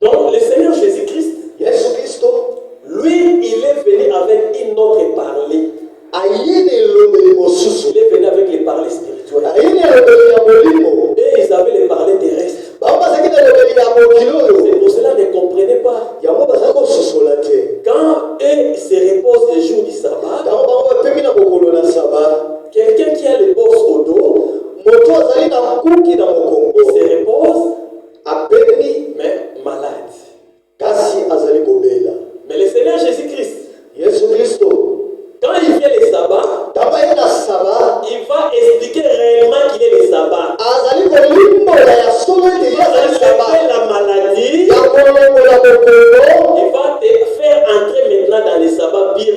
Donc le Seigneur Jésus-Christ, lui, il est venu avec une autre parler. Il est venu avec les parler spirituels. Et ils avaient les parler terrestres. C'est pour cela qu'ils ne comprenaient pas. Quand eux se reposent le jour du sabbat, quelqu'un qui a le boss au dos, il se repose, mais malade. Mais le Seigneur Jésus-Christ, quand il vient le sabbat, il va expliquer réellement qu'il est le sabbat. Il va expliquer la maladie. Il va te faire entrer maintenant dans le sabbat pire.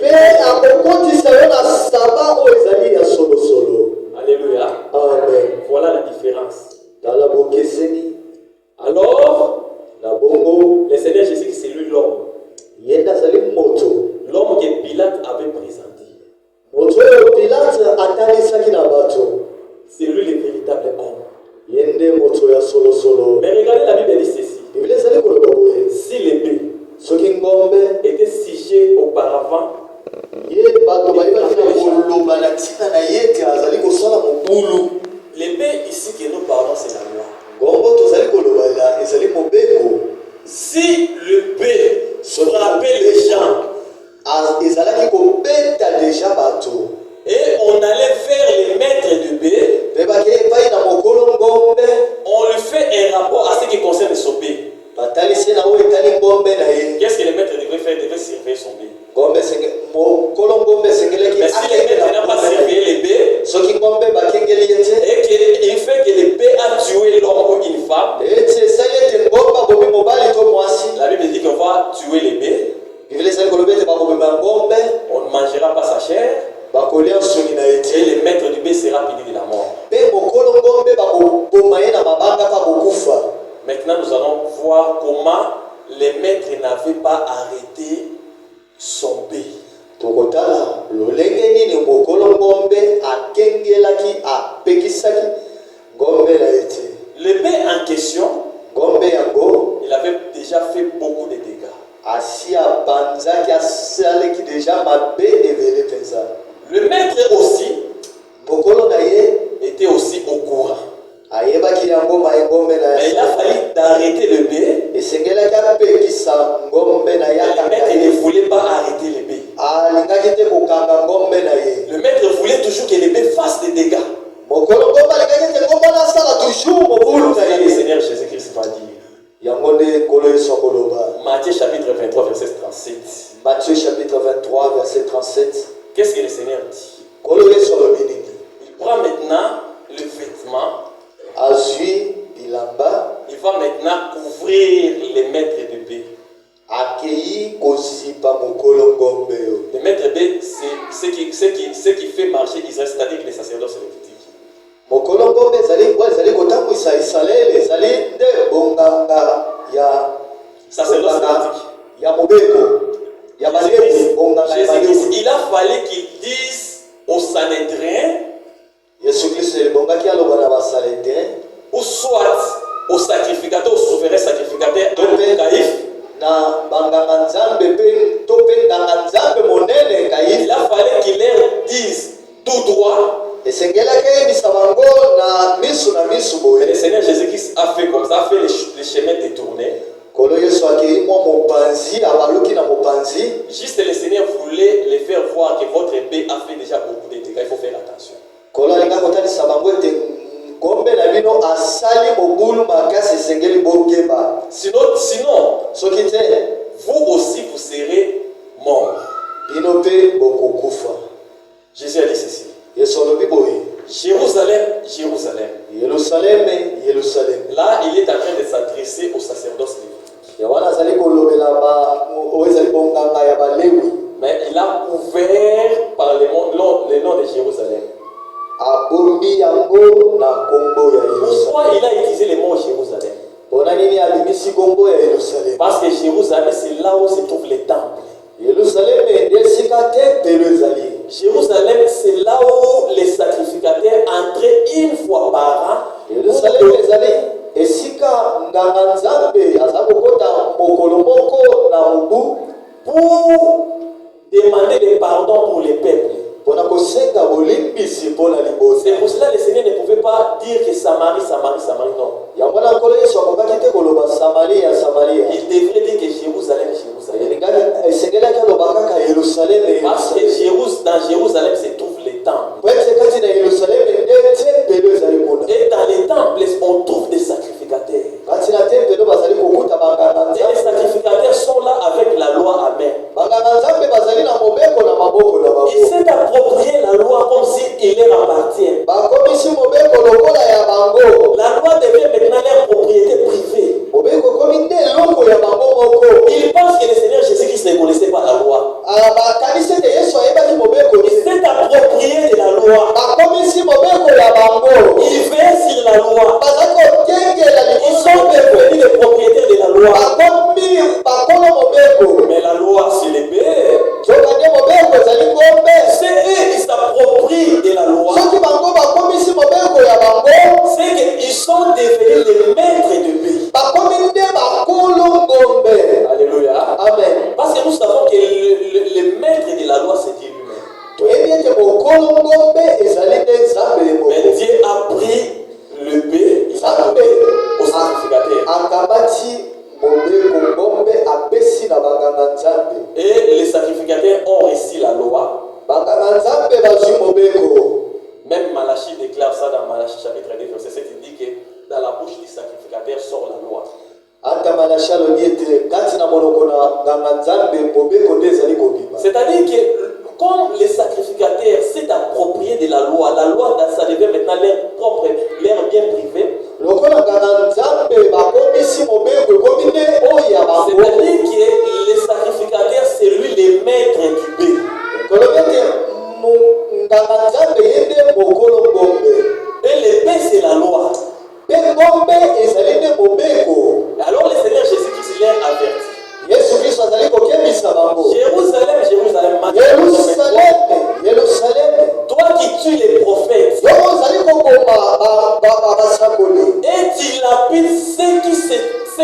Alléluia. Amen. Voilà la différence. Alors, le Seigneur Jésus, c'est lui l'homme. L'homme que Pilate avait présenté. C'est lui le véritable homme. Mais regardez, la Bible dit ceci. Si les bœufs étaient siégés auparavant, les bœufs ici que nous parlons, c'est la loi. Si le bœuf frappait les gens, et on allait vers les maîtres de bœuf, on lui fait un rapport à ce qui concerne son bœuf. Qu'est-ce que les maîtres devaient faire? Ils devaient surveiller son bœuf. Mais si le maître n'a pas surveillé les bœufs, et qu'il fait que le bœuf a tué l'homme ou une femme, la Bible dit qu'on va tuer les bœufs, on ne mangera pas sa chair, et le maître du bœuf sera puni de la mort. Maintenant, nous allons voir comment les maîtres n'avaient pas arrêté son bœuf. Le bœuf en question, il avait déjà fait beaucoup de dégâts. Le maître aussi était aussi au courant. Mais il a fallu d'arrêter le bœuf. Le maître ne voulait pas arrêter le bœuf. Le maître voulait toujours que le bœuf fasse des dégâts. Le Seigneur Jésus-Christ va dire. Matthieu chapitre 23, verset 37. Matthieu chapitre 23, verset 37. Qu'est-ce que le Seigneur dit? Il prend maintenant le vêtement. Il va maintenant couvrir les maîtres de bœufs. Les maîtres de bœufs, c'est ce qui fait marcher Israël, c'est-à-dire les sacerdotes lévitiques. Jésus-Christ, il a fallu qu'il dise aux Sanhédrin, ou soit aux sacrificateurs, aux souverains sacrificateurs, Caïphe, il a fallu qu'il leur dise tout droit. Et le Seigneur Jésus-Christ a fait comme ça, a fait les chemins détournés. Juste le Seigneur voulait les faire voir que votre bœuf a fait déjà beaucoup de dégâts. Il faut faire attention. Sinon, vous aussi vous serez morts. Jésus a dit ceci. Jérusalem, Jérusalem. Là, il est en train de s'adresser aux sacerdotes lévitiques. Mais il a ouvert par le nom de Jérusalem. Pourquoi il a utilisé le mot Jérusalem? Parce que Jérusalem, c'est là où se trouve le temple. Jérusalem, c'est là où les sacrificateurs entraient une fois par an pour demander le pardon pour les peuples. C'est pour cela que le Seigneur ne pouvait pas dire que Samarie, Samarie, Samarie, non. Il devrait dire que Jérusalem, Jérusalem. Parce que dans Jérusalem se trouve le temple. Et dans les temples, on trouve des sacrificateurs. Et les sacrificateurs sont là avec la loi à main. Il s'est approprié la loi comme s'il leur appartient. La loi devient maintenant leur propriété privée. Ils pensent que le Seigneur Jésus-Christ ne connaissait pas la loi. Il s'est approprié de la loi. Il veille sur la loi. Ils sont devenus les propriétaires de la loi. Mais la loi, c'est les bœufs. C'est eux qui s'approprient de la loi. C'est qu'ils sont devenus les maîtres de bœufs. Alléluia. Amen. Parce que nous savons que le maître de la loi, c'est Dieu lui-même. Mais Dieu a pris le bœuf, il a donné au sacrificateur. Et les sacrificateurs ont reçu la loi. Même Malachie déclare ça dans Malachie chapitre 2, verset 7. Il dit que dans la bouche du sacrificateur sort la loi. C'est Et l'épée, c'est la loi. Alors le Seigneur Jésus-Christ leur avertit. Jérusalem, Jérusalem, toi qui tues les prophètes et tu lapides ceux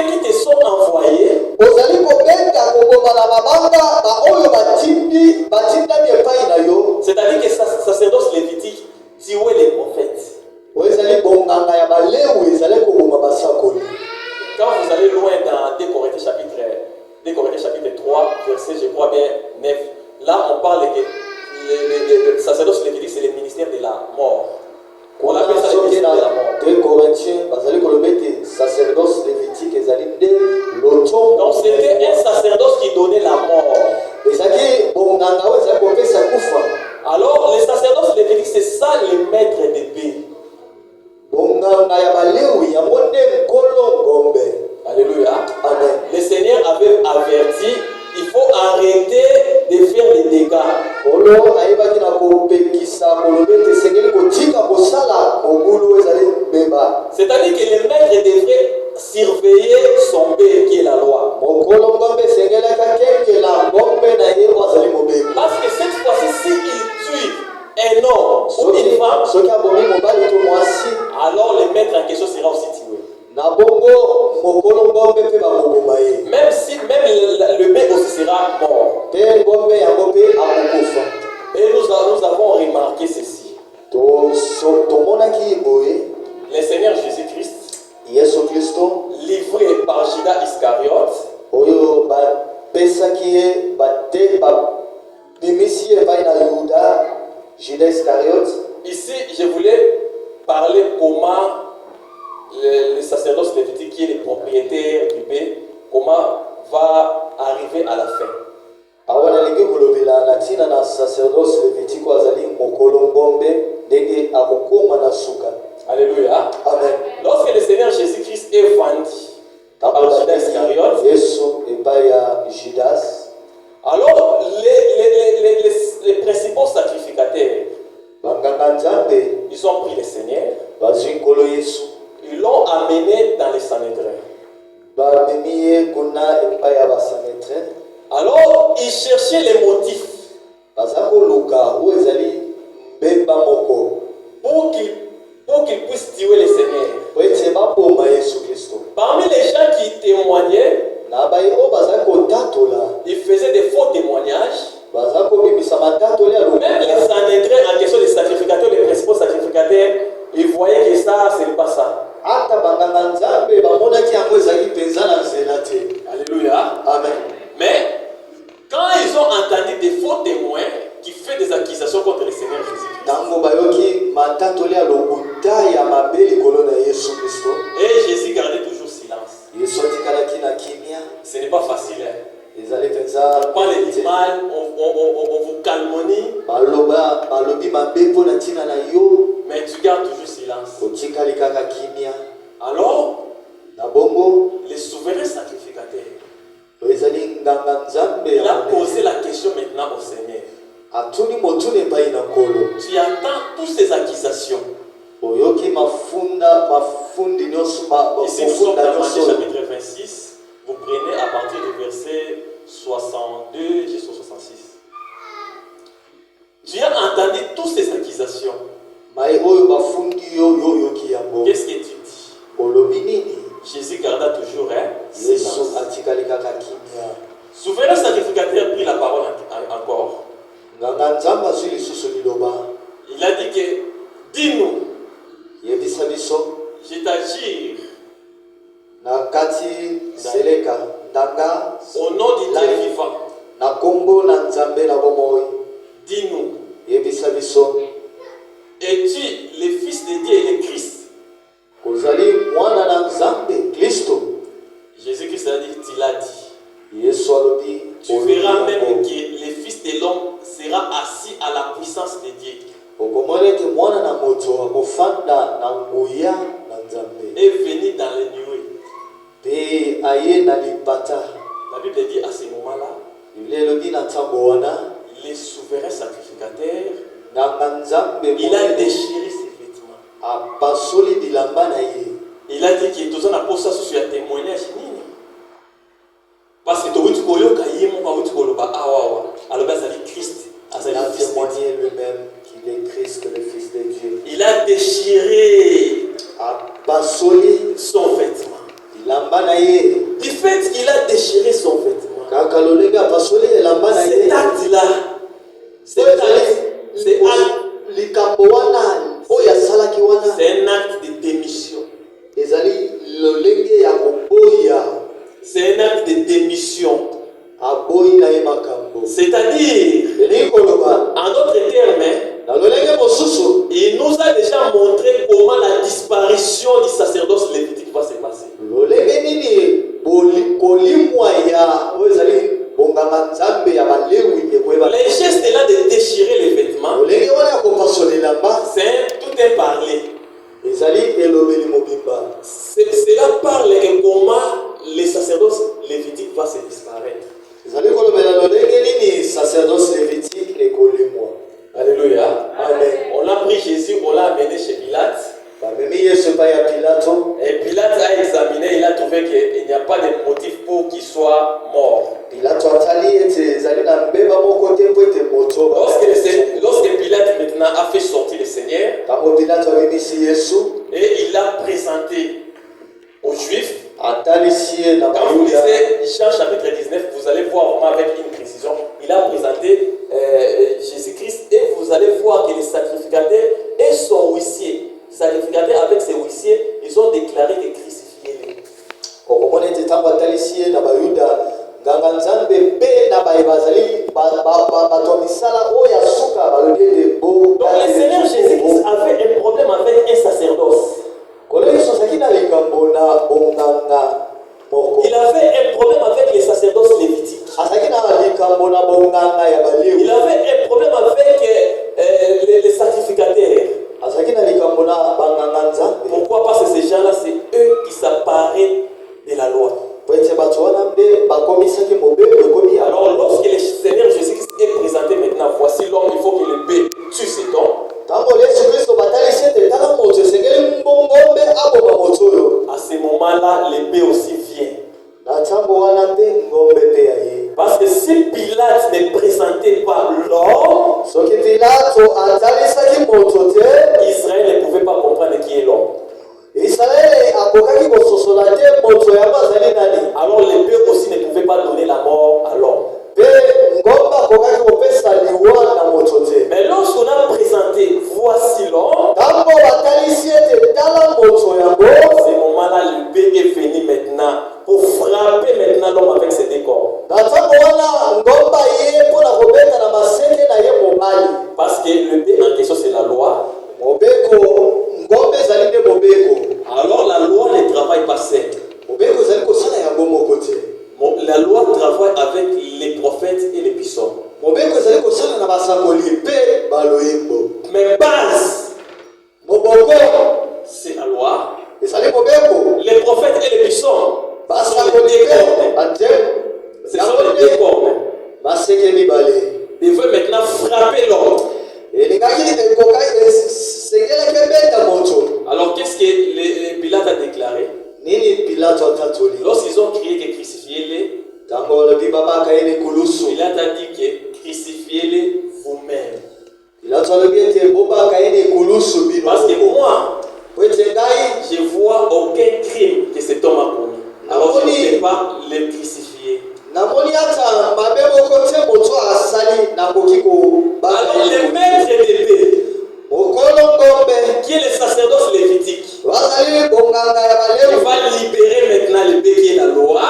qui te sont envoyés, c'est-à-dire que sacerdoce lévitique tuait les prophètes. Quand vous allez loin dans 2 Corinthiens chapitre 3, verset, je crois bien, 9, là on parle que le sacerdoce lévitique, c'est le ministère de la mort. On appelle ça le ministère de la mort. 2 Corinthiens, sacerdoce lévitique, donc c'était un sacerdoce qui donnait la mort. Alors le sacerdoce lévitique, c'est ça le maître d'épée. Alléluia. Amen. Le Seigneur avait averti, il faut arrêter de faire des dégâts. C'est-à-dire que le maître devrait surveiller son bébé qui est la loi. Parce que cette fois-ci, s'il tue un homme ou une femme, alors le maître en question sera aussi tué. Même si le bébé aussi sera mort. Et nous avons remarqué ceci. Le Seigneur Jésus-Christ, livré par Judas Iscariote, ici je voulais parler comment le sacerdoce lévitique, qui est le propriétaire du bébé, comment va arriver à la fin. Alléluia. Amen. Lorsque le Seigneur Jésus-Christ est vendu par Judas Iscariote, alors les principaux sacrificateurs, ils ont pris le Seigneur, ils l'ont amené dans les Sanhédrins. Alors ils cherchaient les motifs pour qu'ils puissent tuer le Seigneur. Parmi les gens qui témoignaient, ils faisaient des faux témoignages. Même les Sanhédrins en question des sacrificateurs, les principaux sacrificateurs, ils voyaient que ça, c'est pas ça. Alléluia. Amen. Mais quand ils ont entendu des faux témoins qui font des accusations contre le Seigneur Jésus-Christ, et Jésus gardait toujours silence. Ce n'est pas facile. Hein? On parle du mal, on vous calmonie, mais tu gardes toujours silence. Alors, les souverains sacrificateurs, il a posé la question maintenant au Seigneur. Tu entends toutes ces accusations. Ici nous sommes dans Matthieu chapitre 26. Vous prenez à partir du verset 62 jusqu'au 66. Tu as entendu toutes ces accusations. Qu'est-ce que tu dis? Jésus garda toujours silence. Souverain sacrificateur prit la parole encore. Il a dit que, dis-nous, je t'assure, au nom du Dieu vivant, dis-nous, es-tu le Fils de Dieu et le Christ? Jésus-Christ a dit, tu l'as dit. Tu verras même que le Fils de l'homme sera assis à la puissance de Dieu. Et venir dans les nuées. La Bible dit à ce moment-là, les souverains sacrificateurs Il a déchiré ses vêtements. Il a dit qu'il y a pour ça sur un témoignage. Parce que tu as dit Christ. Il a témoigné lui-même qu'il est Christ, le Fils de Dieu. Il a déchiré son vêtement. Du fait qu'il a déchiré son vêtement, cet acte-là, c'est un acte de démission. C'est un acte de démission. C'est-à-dire, en d'autres termes, il nous a déjà montré comment la disparition du sacerdoce lévitique va se passer. Les gestes là de déchirer les vêtements, c'est tout est parlé. Cela parle de comment les sacerdoces lévitiques va se disparaître. Alléluia. Amen. On a pris Jésus, on l'a amené chez Pilate. Et Pilate a examiné, il a trouvé qu'il n'y a pas de motif pour qu'il soit mort. Lorsque Pilate maintenant a fait sortir le Seigneur, et il l'a présenté aux Juifs, quand vous lisez Jean chapitre 19, vous allez voir vraiment avec une précision, il a présenté Jésus-Christ et vous allez voir que les sacrificateurs et son huissier, sacrificateurs avec ses huissiers, ils ont déclaré que crucifiez-les. Donc le Seigneur Jésus-Christ avait un problème avec un sacerdoce. Il avait un problème avec les sacerdoces lévitiques. Il avait un problème avec les sacrificateurs. Pourquoi? Parce que ces gens-là, c'est eux qui s'apparent de la loi. Alors, lorsque le Seigneur Jésus-Christ est présenté maintenant, voici l'homme, il faut que le B tue cet homme. À ce moment-là, le B aussi vient. Parce que si Pilate ne présentait pas l'homme, Israël ne pouvait pas comprendre qui est l'homme. Alors le Père aussi ne pouvait pas donner la mort à l'homme. Mais lorsqu'on a présenté voici l'homme, à ce moment-là, le Père est venu maintenant pour frapper maintenant l'homme avec ses deux corps. Parce que le Père en question c'est la loi. Alors la loi ne travaille pas seule. La loi travaille avec les prophètes et les psaumes. Mais base, c'est la loi. Les prophètes et les psaumes sont les deux cornes. Ils veulent maintenant frapper l'homme. Alors qu'est-ce que Pilate a déclaré? Lorsqu'ils ont crié que crucifiez-les, Pilate a dit que crucifiez-les vous-même. Parce que moi, je vois aucun crime que cet homme a commis. Alors je ne peux pas le crucifier. Alors le maître d'épée, qui est le sacerdoce lévitique, il va libérer maintenant le bé qui est la loi.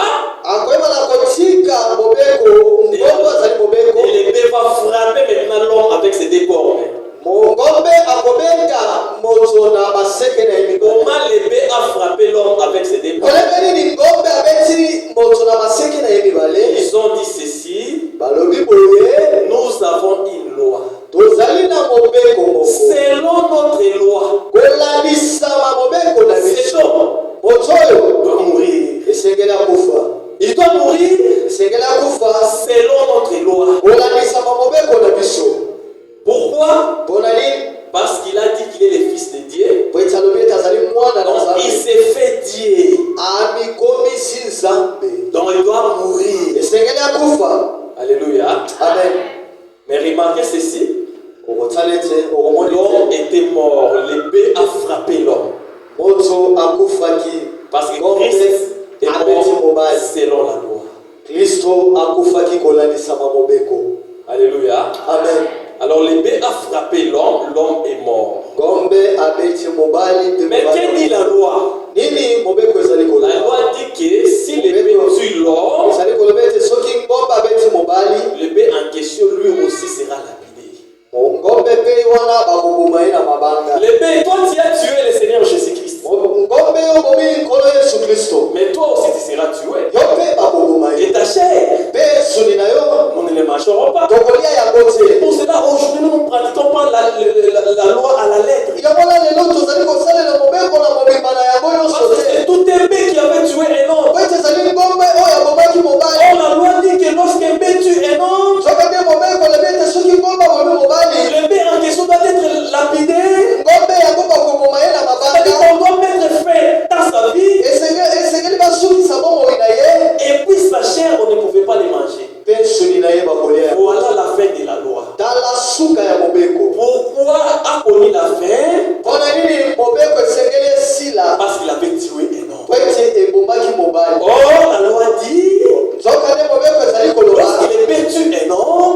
Et le bé va frapper maintenant l'homme avec ses deux cornes. Comment le bé a frappé l'homme avec ses deux cornes? Ils ont dit ceci: nous avons une loi. Selon notre loi, cet homme doit mourir. Dieu. Donc il doit mourir. Alléluia. Amen. Mais remarquez ceci. L'homme était mort. L'épée a frappé l'homme. Parce que Christ est mort selon la loi. Alléluia. Amen. Alors l'épée a frappé l'homme, l'homme est mort. Mais qu'est dit la loi? La loi dit que si l'épée tue l'homme, l'épée en question lui aussi sera lapidé. L'épée, toi tu as tué le Seigneur Jésus-Christ. Mais toi aussi tu seras tué. Et ta chair, nous ne les marcherons pas. Pour cela, aujourd'hui, nous ne pratiquons pas la loi à la lettre. Parce que c'est tout épée qui avait tué un homme. Or, la loi dit que lorsqu'un épée tue un homme, l'épée en question doit être lapidée. C'est-à-dire qu'on doit mettre fin dans sa vie. Et puis sa chair, on ne pouvait pas les manger. Voilà la fin de la loi. Pourquoi a connu la fin? Parce qu'il avait tué un homme. Or, la loi dit, lorsqu'il épée tue un homme, on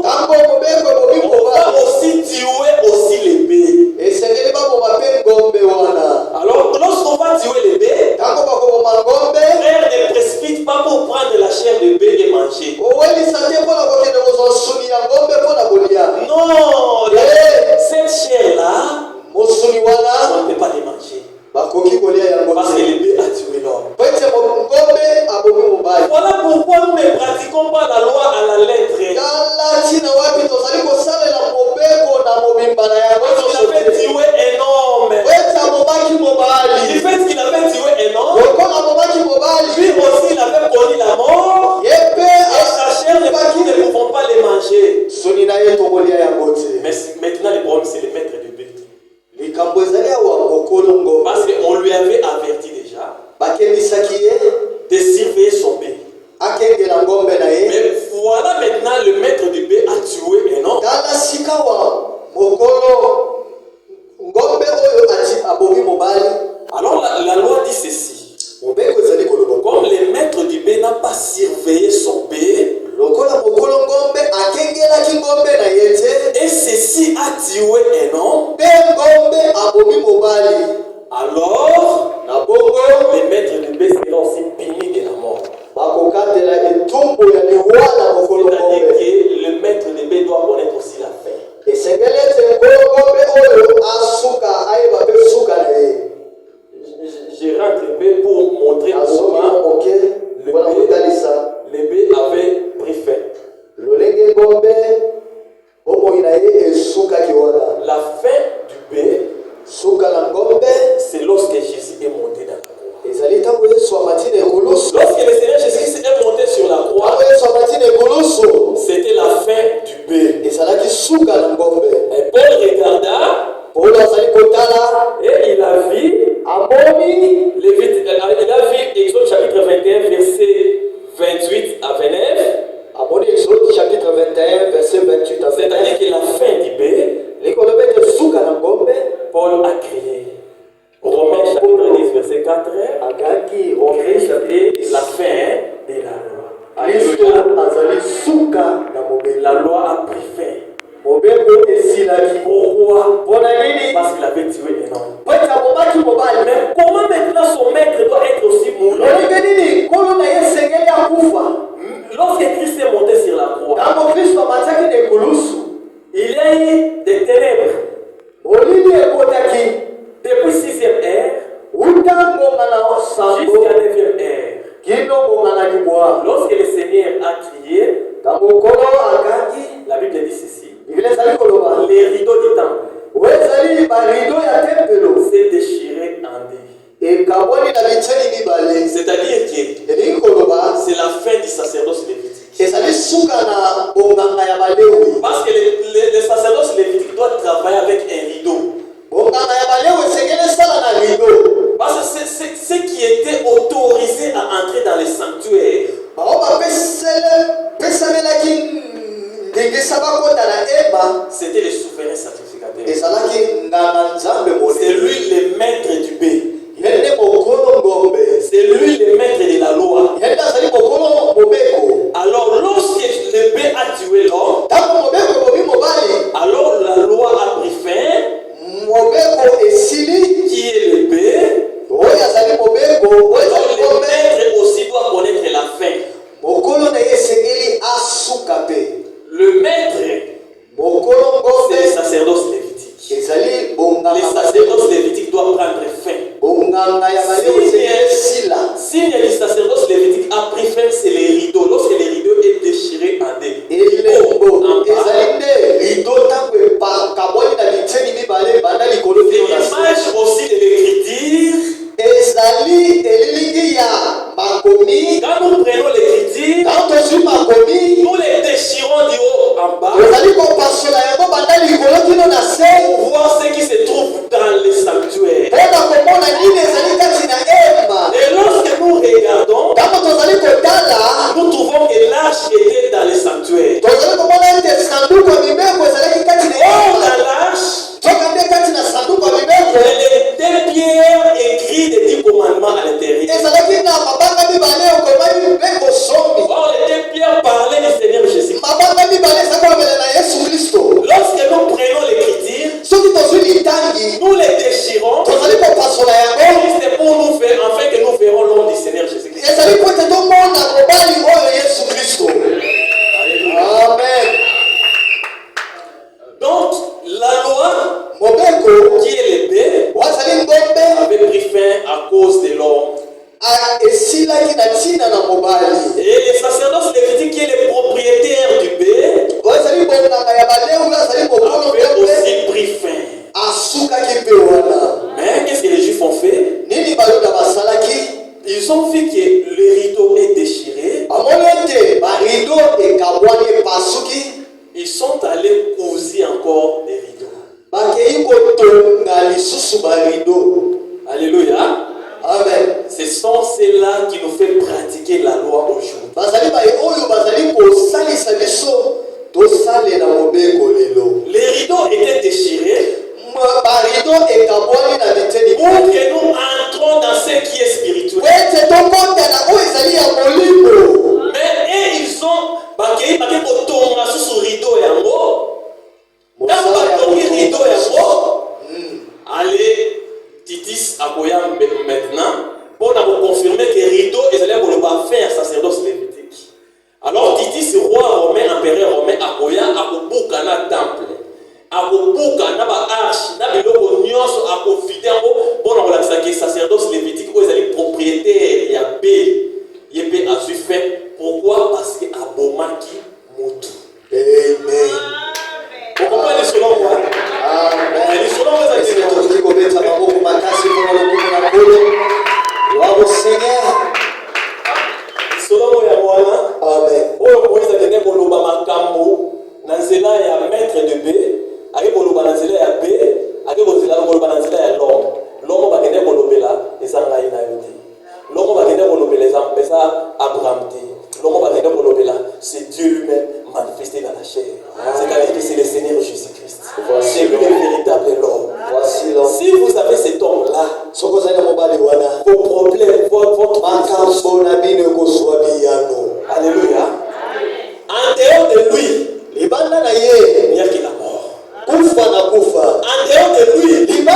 va aussi tuer aussi l'épée. Alors, lorsqu'on va tuer l'épée, frère ne précipite pas pour prendre la chair de bébé et manger. Non, cette chair-là, on ne peut pas les manger. Parce que l'épée a tué l'homme. Voilà pourquoi nous ne pratiquons pas la loi à la lettre. Parce qu'il avait tué un homme. Du fait qu'il avait tué un homme, lui aussi il avait connu la mort. Et sa chair, nous ne pouvons pas les manger. Mais maintenant, le problème, c'est le maître de bête. Parce qu'on lui avait averti déjà de surveiller son bébé. Mais voilà maintenant le maître du bébé a tué un homme. Alors la loi dit ceci. Comme le maître du bébé n'a pas surveillé son bébé, et ceci a tué un homme, alors les maîtres du bébé seront aussi punis de la mort. C'est-à-dire que le maître du bébé doit connaître aussi la fin. Je rentre un peu pour montrer comment le bébé avait pris fin. La fin du bébé, c'est lorsque Jésus est monté dans la croix. Lorsque le Seigneur Jésus est monté sur la croix, c'était la fin du bébé. Et Paul regarda et il a vu Exode chapitre 21, verset 28 à 29. C'est-à-dire que la fin du bébé, Paul a crié. Romains chapitre 10, verset 4. Christ est la fin de la loi. La loi a pris fin. Pourquoi? Parce qu'il avait tué un homme. Mais comment maintenant son maître doit être aussi mouru? Lorsque Christ est monté sur la croix, il y a eu des ténèbres. Depuis 6e ère jusqu'à 9e ère. Lorsque le Seigneur a crié, la Bible dit ceci. Les rideaux du temple s'est déchiré en deux. C'est-à-dire que c'est la fin du sacerdoce lévitique. Parce que le sacerdoce lévitique doit travailler avec un rideau. Parce que ce qui était au Et le sacerdoce lévitique qui est le propriétaire du B avait aussi pris fin. Mais qu'est-ce que les Juifs ont fait? Ils ont vu que le rideau est déchiré. Ils sont allés couser encore des rideaux. Alléluia. Amen. Ce sont ceux-là qui nous fait pratiquer la loi aujourd'hui. Les rideaux étaient déchirés pour que nous entrons dans ce qui est spirituel. Mais ils ont sous rideau et en haut. Dans le rideau et en haut, allez, Titis Akoya maintenant, pour nous confirmer que rideau est allé pour faire un sacerdoce lévitique. Alors Titis, roi romain, empereur romain, Akoya, Akobuka na temple. Akobuka na ba arche, na biloko nyonso akofide ngo pour nous lancer que sacerdoce lévitique où ils allaient propriétaire il y a B, yebe a su fait. Pourquoi? Parce que abomaki mutu. Amen. Vous comprenez selon moi? Amen. Selon moi, ça dit selon moi, Amen. Moïse a donné pour le Bamakambo, Nanzela et à maître de B, avec pour le Banazela et à B, avec pour le Banazela et à l'homme. L'homme va donner pour le Bela et ça n'a rien à dire. L'homme va donner pour le Bela et ça Abraham dit. L'homme va donner pour le Bela, c'est Dieu lui-même manifesté dans la chair. C'est-à-dire que c'est le Seigneur Jésus-Christ. C'est lui le véritable homme. Voici l'homme. Si vous avez cet homme-là, vos problèmes, votre Alléluia. En dehors de lui, il n'y a que la mort. En dehors de lui, il n'y a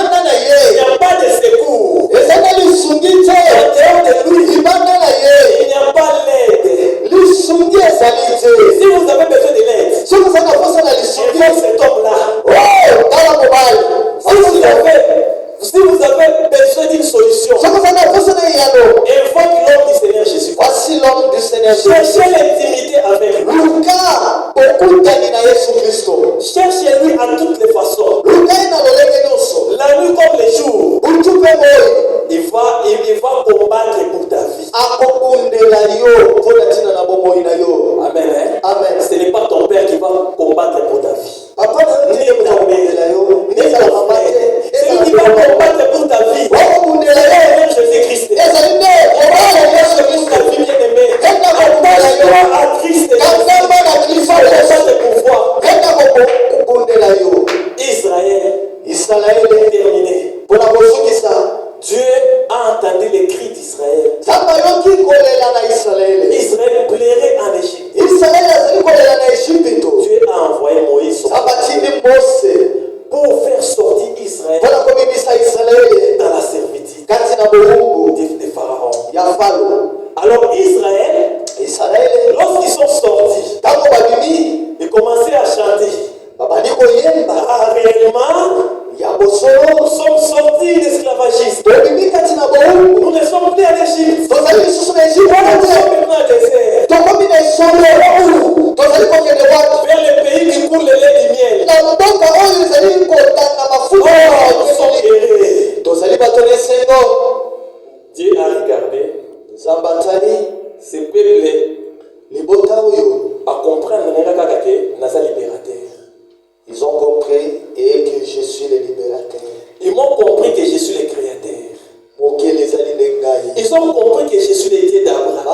pas de secours. En dehors de lui, il n'y a pas l'aide. Si vous avez besoin de l'aide, il faut cet homme-là. Si vous avez besoin d'une solution, invoque l'homme du Seigneur Jésus. Voici l'homme du Seigneur Jésus. Cherchez l'intimité avec lui. Cherchez-lui à toutes les façons. La nuit comme les jours. Il va combattre pour ta vie. Amen. Amen. Ce n'est pas ton père qui va combattre pour ta vie. Ni ta mère, ni ta frère. C'est lui qui va combattre pour ta vie. Jésus-Christ. Ta vie bien-aimée. Attache-toi à Christ. Il va le pouvoir. Israël est terminé. Dieu a entendu les cris d'Israël. Israël plairait en Égypte. Dieu a envoyé Moïse pour faire sortir Israël dans la servitude de Pharaon. Alors Israël, lorsqu'ils sont sortis, ils commençaient à chanter. Réellement, nous sommes sortis d'esclavagisme. Nous ne sommes plus en Égypte. Nous sommes maintenant au désert. Vers le pays qui coule le lait du miel. Nous sommes guéris. Dieu a regardé ce peuple à comprendre que Naza libérateur. Ils ont compris et que je suis le libérateur. Ils m'ont compris que je suis le créateur. Ils ont compris que je suis le Dieu d'Abraham.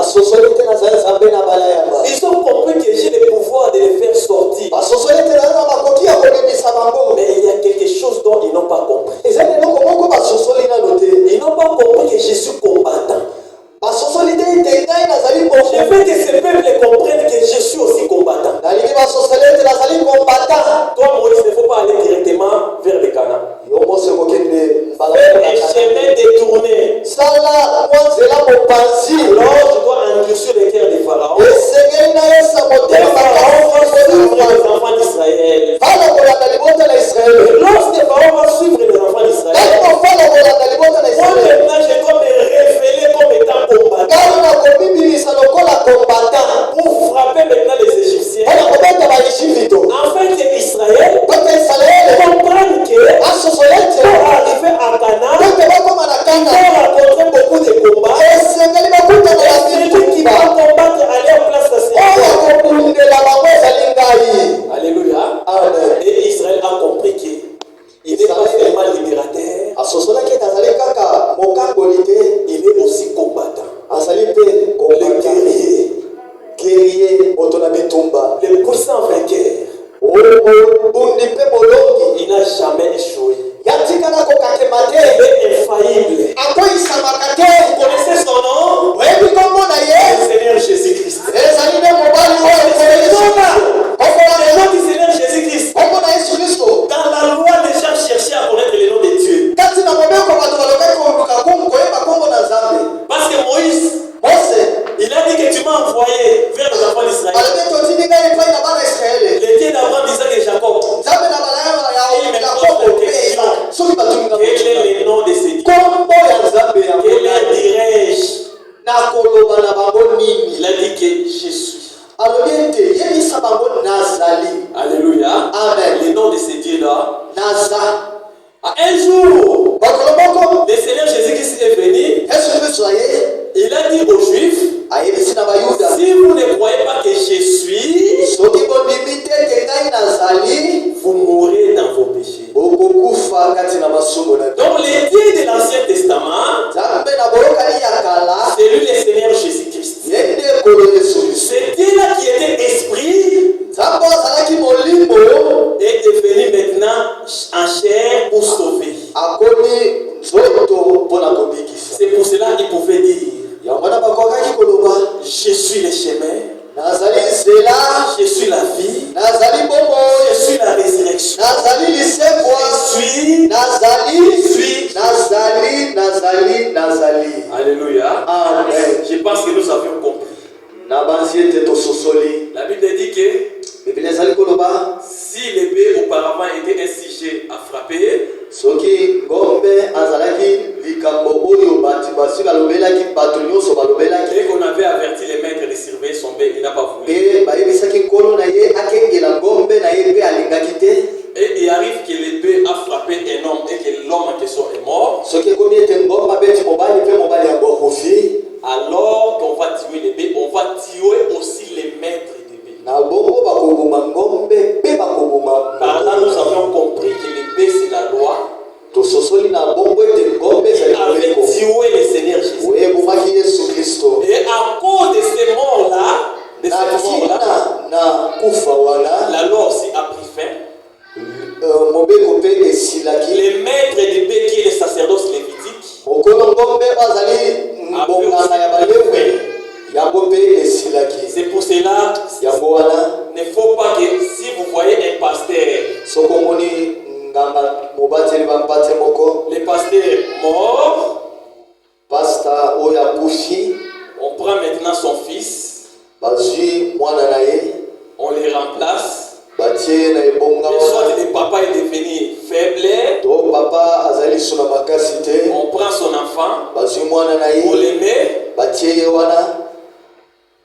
Ils ont compris que j'ai le pouvoir de les faire sortir. Mais il y a quelque chose dont ils n'ont pas compris. Ils n'ont pas compris que je suis combattant. Je veux que ces peuples comprennent que je suis aussi combattant. Toi, Moïse, il ne faut pas aller directement vers le Canaan. Un jour, le Seigneur Jésus-Christ est venu. Il a dit aux Juifs, si vous ne croyez pas que je suis, vous mourrez dans vos péchés. Donc les dieux de l'Ancien Testament, c'est lui le Seigneur Jésus-Christ. C'est Dieu-là qui était esprit est devenu maintenant en chair pour sauver. C'est pour cela qu'il pouvait dire, je suis le chemin, je suis la vie, je suis la résurrection, Alléluia. Amen. Je pense que nous avions compris. La Bible dit que si l'épée auparavant était un sujet à frapper, et qu'on avait averti les maîtres de surveiller son bête, il n'a pas voulu. Et il arrive que l'épée a frappé un homme et que l'homme en question est mort. Alors qu'on va tuer l'épée, on va tuer aussi les maîtres d'épée. Par là, nous avions compris que l'épée, c'est la loi. Il avait tué le Seigneur Jésus. Et à cause de ces morts-là, la loi aussi a pris fin. Les maîtres d'épée qui est le sacerdoce lévitique c'est pour cela ne faut pas que si vous voyez un pasteur, les pasteurs morts, on prend maintenant son fils, on les remplace. Soit le papa est devenu faible, on prend son enfant, on les met.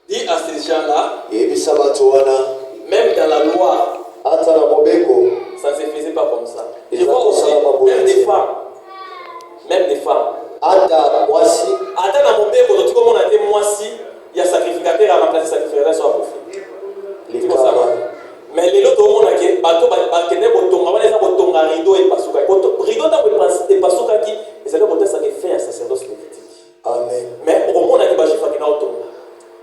Dit à ces gens-là, même dans la loi, ça ne se faisait pas comme ça. Je vois aussi même des femmes. Attends, dans mon béco, tu vois, on a dit moi si il y a sacrificateur à remplacer sacrificateur sur la profil. Mais les autres, on a dit, bateau, rideau et pasuka. Rideau, et pasuka qui, c'est là que ça fait un sacerdoce lévitique. Amen. Mais au moins, on a dit, bah, j'ai fait un tonga.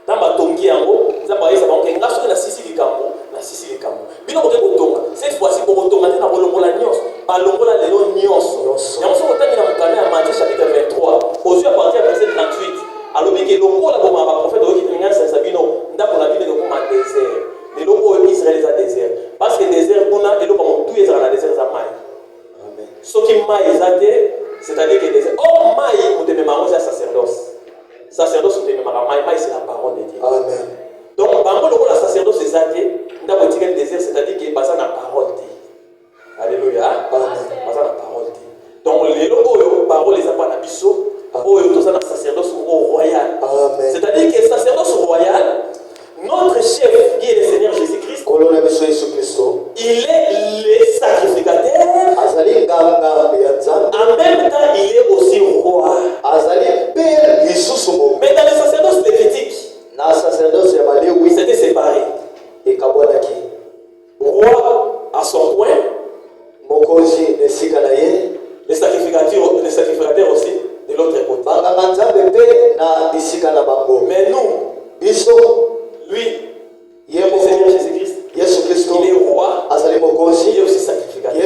Dans ma tongi en haut, ça va être un gars sur la Sicile Cambo, la Sicile Cambo. Bien au tonga. Cette fois-ci, pour tonga, on a la nios, pas l'ongola les nios. Il y a un son de temps dans le canal à Matthieu chapitre 23. Aux yeux à partir du verset 38. Alors, il y a l'ongola comme un prophète qui termine à Sabino, n'a pas la vie de comme un désert. Les locaux Israël est désert. Parce que désert, on a, et le comme tout Israël a désert, ça maille. Amen. Ce qui maille, c'est-à-dire que désert. Oh, maille, on te met marron, c'est un sacerdoce. Sacerdoce, on te met marron, maille, c'est la parole de Dieu. Amen. Donc, par le sacerdoce, c'est ça, on a dit que le désert, c'est-à-dire qu'il passe la parole de Dieu. Alléluia. Passe la parole de Dieu. Donc, les locaux, parole, les apprennent à Bissot, tout ça, dans le sacerdoce royal. Amen. C'est-à-dire que le sacerdoce royal, notre chef, qui est le Seigneur Jésus-Christ, il est le sacrificateur. En même temps, il est aussi roi. Mais dans le sacerdoce lévitique, c'était séparé. Roi à son coin, les sacrificateurs aussi de l'autre côté. Mais nous, lui, le Seigneur Jésus-Christ, il est roi, il est aussi sacrificateur.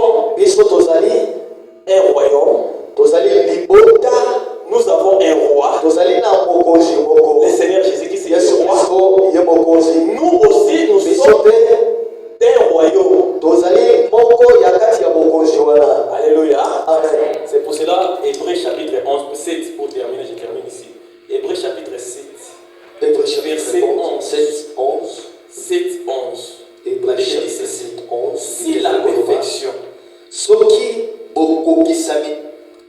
Nous sommes un royaume, nous avons un roi, le Seigneur Jésus-Christ est le roi. Nous aussi, nous sommes un royaume. Alléluia. C'est pour cela, Hébreux chapitre 11, 7, pour terminer, je termine ici. Hébreux chapitre 7. Verset 11. 7, 11. La Bible dit ceci. Si la perfection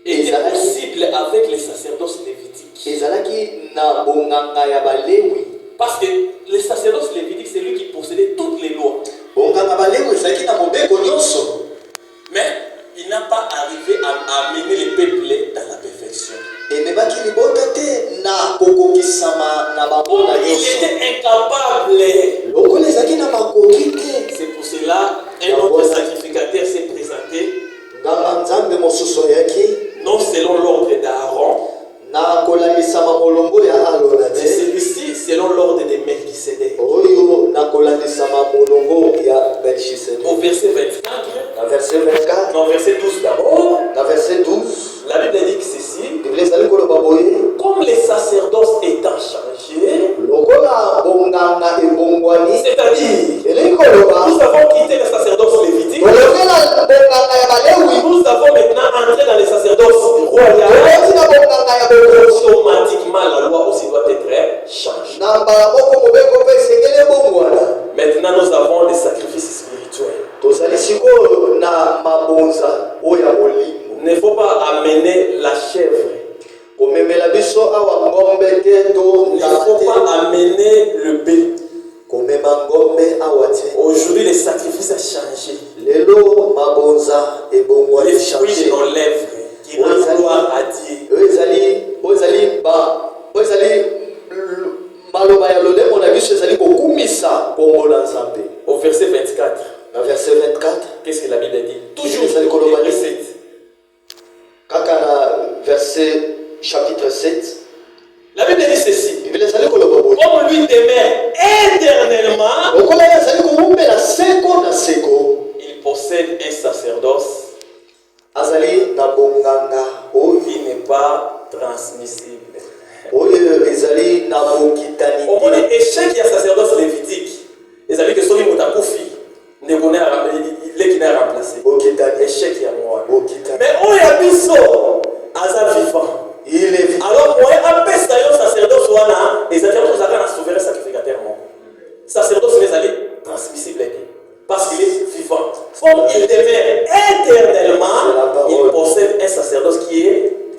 était possible avec les sacerdoces lévitiques. Parce que les sacerdoces lévitiques, c'est lui qui possédait toutes les lois. verset 24. Non, verset 12 d'abord. Dans verset 12. La Bible dit que ceci. Comme les sacerdoces étant changés. C'est-à-dire, nous avons quitté les sacerdoces lévitiques. Nous avons maintenant entré dans les sacerdoces royales. Automatiquement, la loi aussi doit être changée. Maintenant, nous avons des sacrifices spirituels. Il ne faut pas amener la chèvre. Il ne faut pas amener le bœuf. Aujourd'hui, les sacrifices ont changé. Les fruits de nos lèvres qui rendent gloire à Dieu. Au verset 24. Verset 24. Qu'est-ce que la Bible dit? Toujours verset chapitre 7. La Bible dit ceci. Comme lui demeure éternellement, il possède un sacerdoce qui n'est pas transmissible. Au moins, échec, il y a sacerdoce lévitique. Les amis que sont les moutakoufis, ne connaissent pas les qui n'a remplacé. Échec, il y a moi. Mais on y a mis ça, Aza vivant. Alors, on a un sacerdoce, et les sacerdoces sont souverain sacrificateur. Sacerdoce, les alliés transmissibles. Parce qu'il est vivant. Comme il demeure éternellement, il possède un sacerdoce qui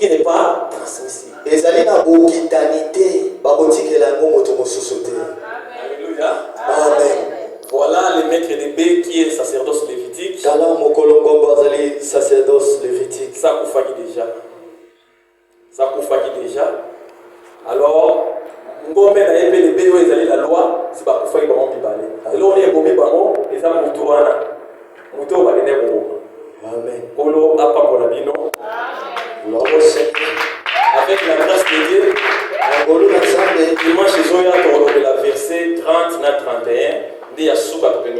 n'est pas transmissible. Alléluia. Amen. Voilà le maître de B qui est le sacerdoce lévitique. Ça koufaki déjà. Alors, ngombe na epé de B ezali la loi, c'est pas koufaki bango bibale. Alors on est gomi bango, eza mutu wana. Mutu balene ko. Amen. Kolo apambola bino. Avec la grâce de Dieu, dimanche Zoya la verset 30 à 31, dit à Souba le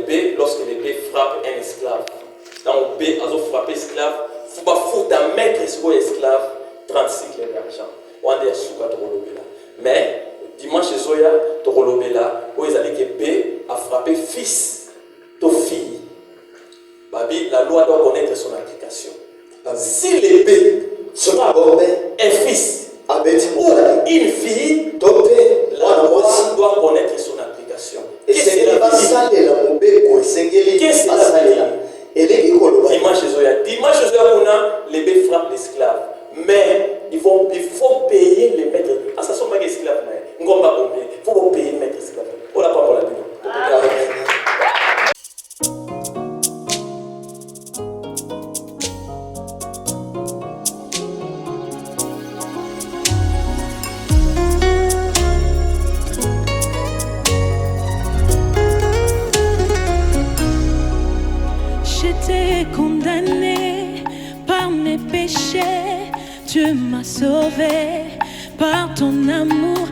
B lorsque le B frappe un esclave. Dans le B, a frappé esclave, il faut pas foutre un maître esclave 30 cycles d'argent. On dit à Souba mais dimanche Zoya où ils allaient que B a frappé fils, ton fille. Babi, la loi doit connaître son application. Si le B sera un fils ou une fille, la loi doit connaître son application. Qu'est-ce que Dimanche Zoya, les bœufs frappent l'esclave. Mais il faut payer les maîtres. Ah, ça sont pas des esclaves. Il faut payer les maîtres esclaves. On l'a pas pour la Bible. Condamné par mes péchés, tu m'as sauvé par ton amour.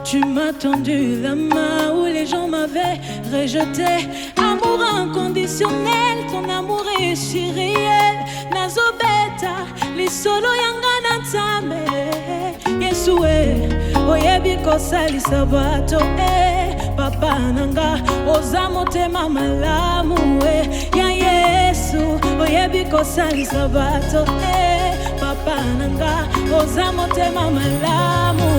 Tu m'as tendu la main où les gens m'avaient rejeté. Amour inconditionnel, ton amour est si réel. Nazobeta, les solo yangana tame. Yesue, oyebi kosali sabato papa nanga ozamotema malamu ya Yesu oyebi kosali sabato papa nanga ozamotema malamu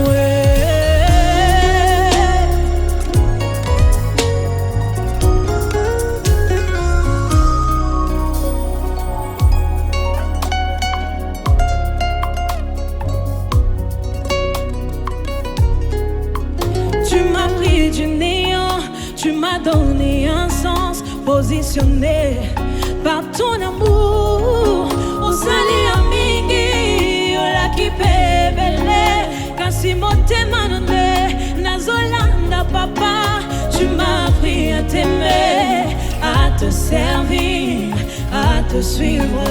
Tu m'as donné un sens positionné par ton amour. Osali amingi ola kipebele kasi motema nonde nazolanda papa. Tu m'as appris à t'aimer, à te servir, à te suivre,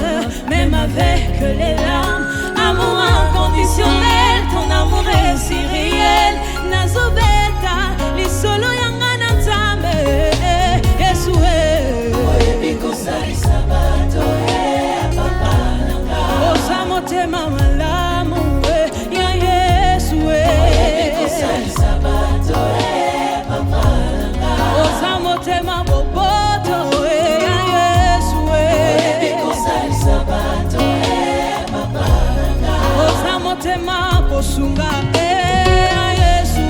même avec les larmes. Amour inconditionnel, ton amour est si réel. Nazobeta, les solo yangana tame. motema kosunga Yesu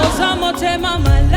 oza motema mala